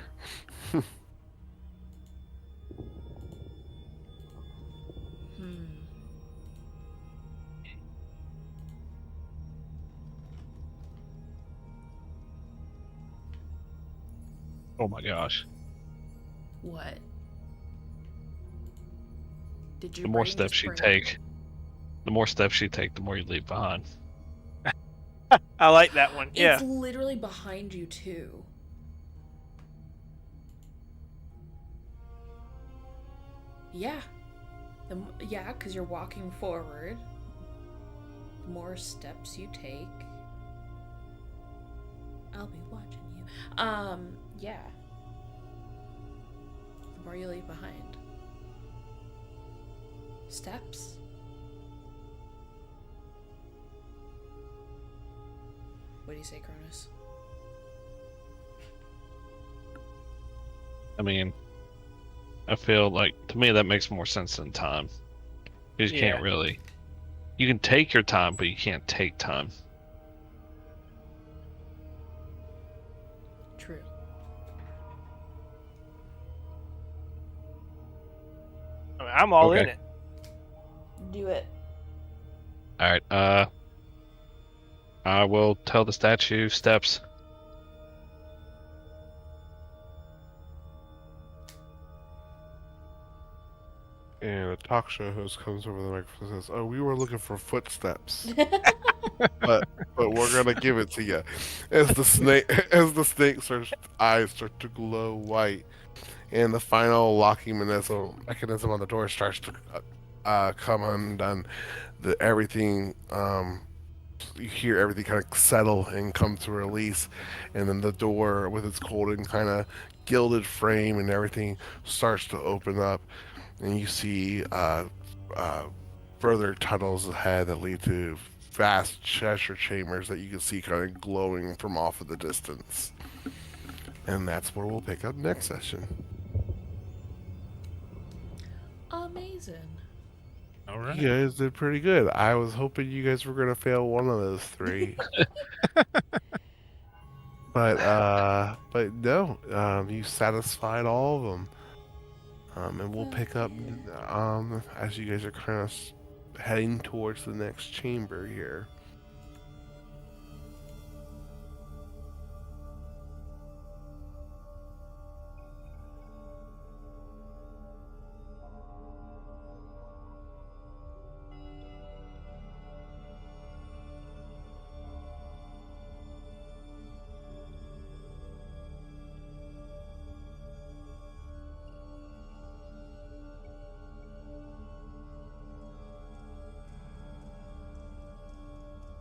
Speaker 3: Oh my gosh.
Speaker 2: What? Did you
Speaker 3: The more
Speaker 2: bring
Speaker 3: steps
Speaker 2: his
Speaker 3: you
Speaker 2: brain?
Speaker 3: take, the more steps you take, the more you leave behind.
Speaker 5: I like that one. Yeah.
Speaker 2: It's literally behind you too. Yeah. Yeah, because you're walking forward. The more steps you take, I'll be watching you. Yeah. The more you leave behind. Steps. What do you say, Cronus?
Speaker 3: I mean, I feel like, to me, that makes more sense than time. Because you
Speaker 5: Yeah.
Speaker 3: can't really. You can take your time, but you can't take time.
Speaker 2: True.
Speaker 5: I mean, I'm all in
Speaker 3: Okay.
Speaker 5: it.
Speaker 2: Do it.
Speaker 3: Alright, I will tell the statue steps.
Speaker 1: And a talk show host comes over the microphone and says, "Oh, we were looking for footsteps, but we're gonna give it to you." As the snake starts eyes start to glow white, and the final locking mechanism on the door starts to come undone. Everything you hear everything kind of settle and come to release, and then the door with its golden kind of gilded frame and everything starts to open up, and you see further tunnels ahead that lead to vast treasure chambers that you can see kind of glowing from off in the distance. And that's where we'll pick up next session.
Speaker 2: Amazing.
Speaker 4: All right.
Speaker 1: You guys did pretty good. I was hoping you guys were gonna fail one of those three. But no, you satisfied all of them. And we'll pick up as you guys are kind of heading towards the next chamber here.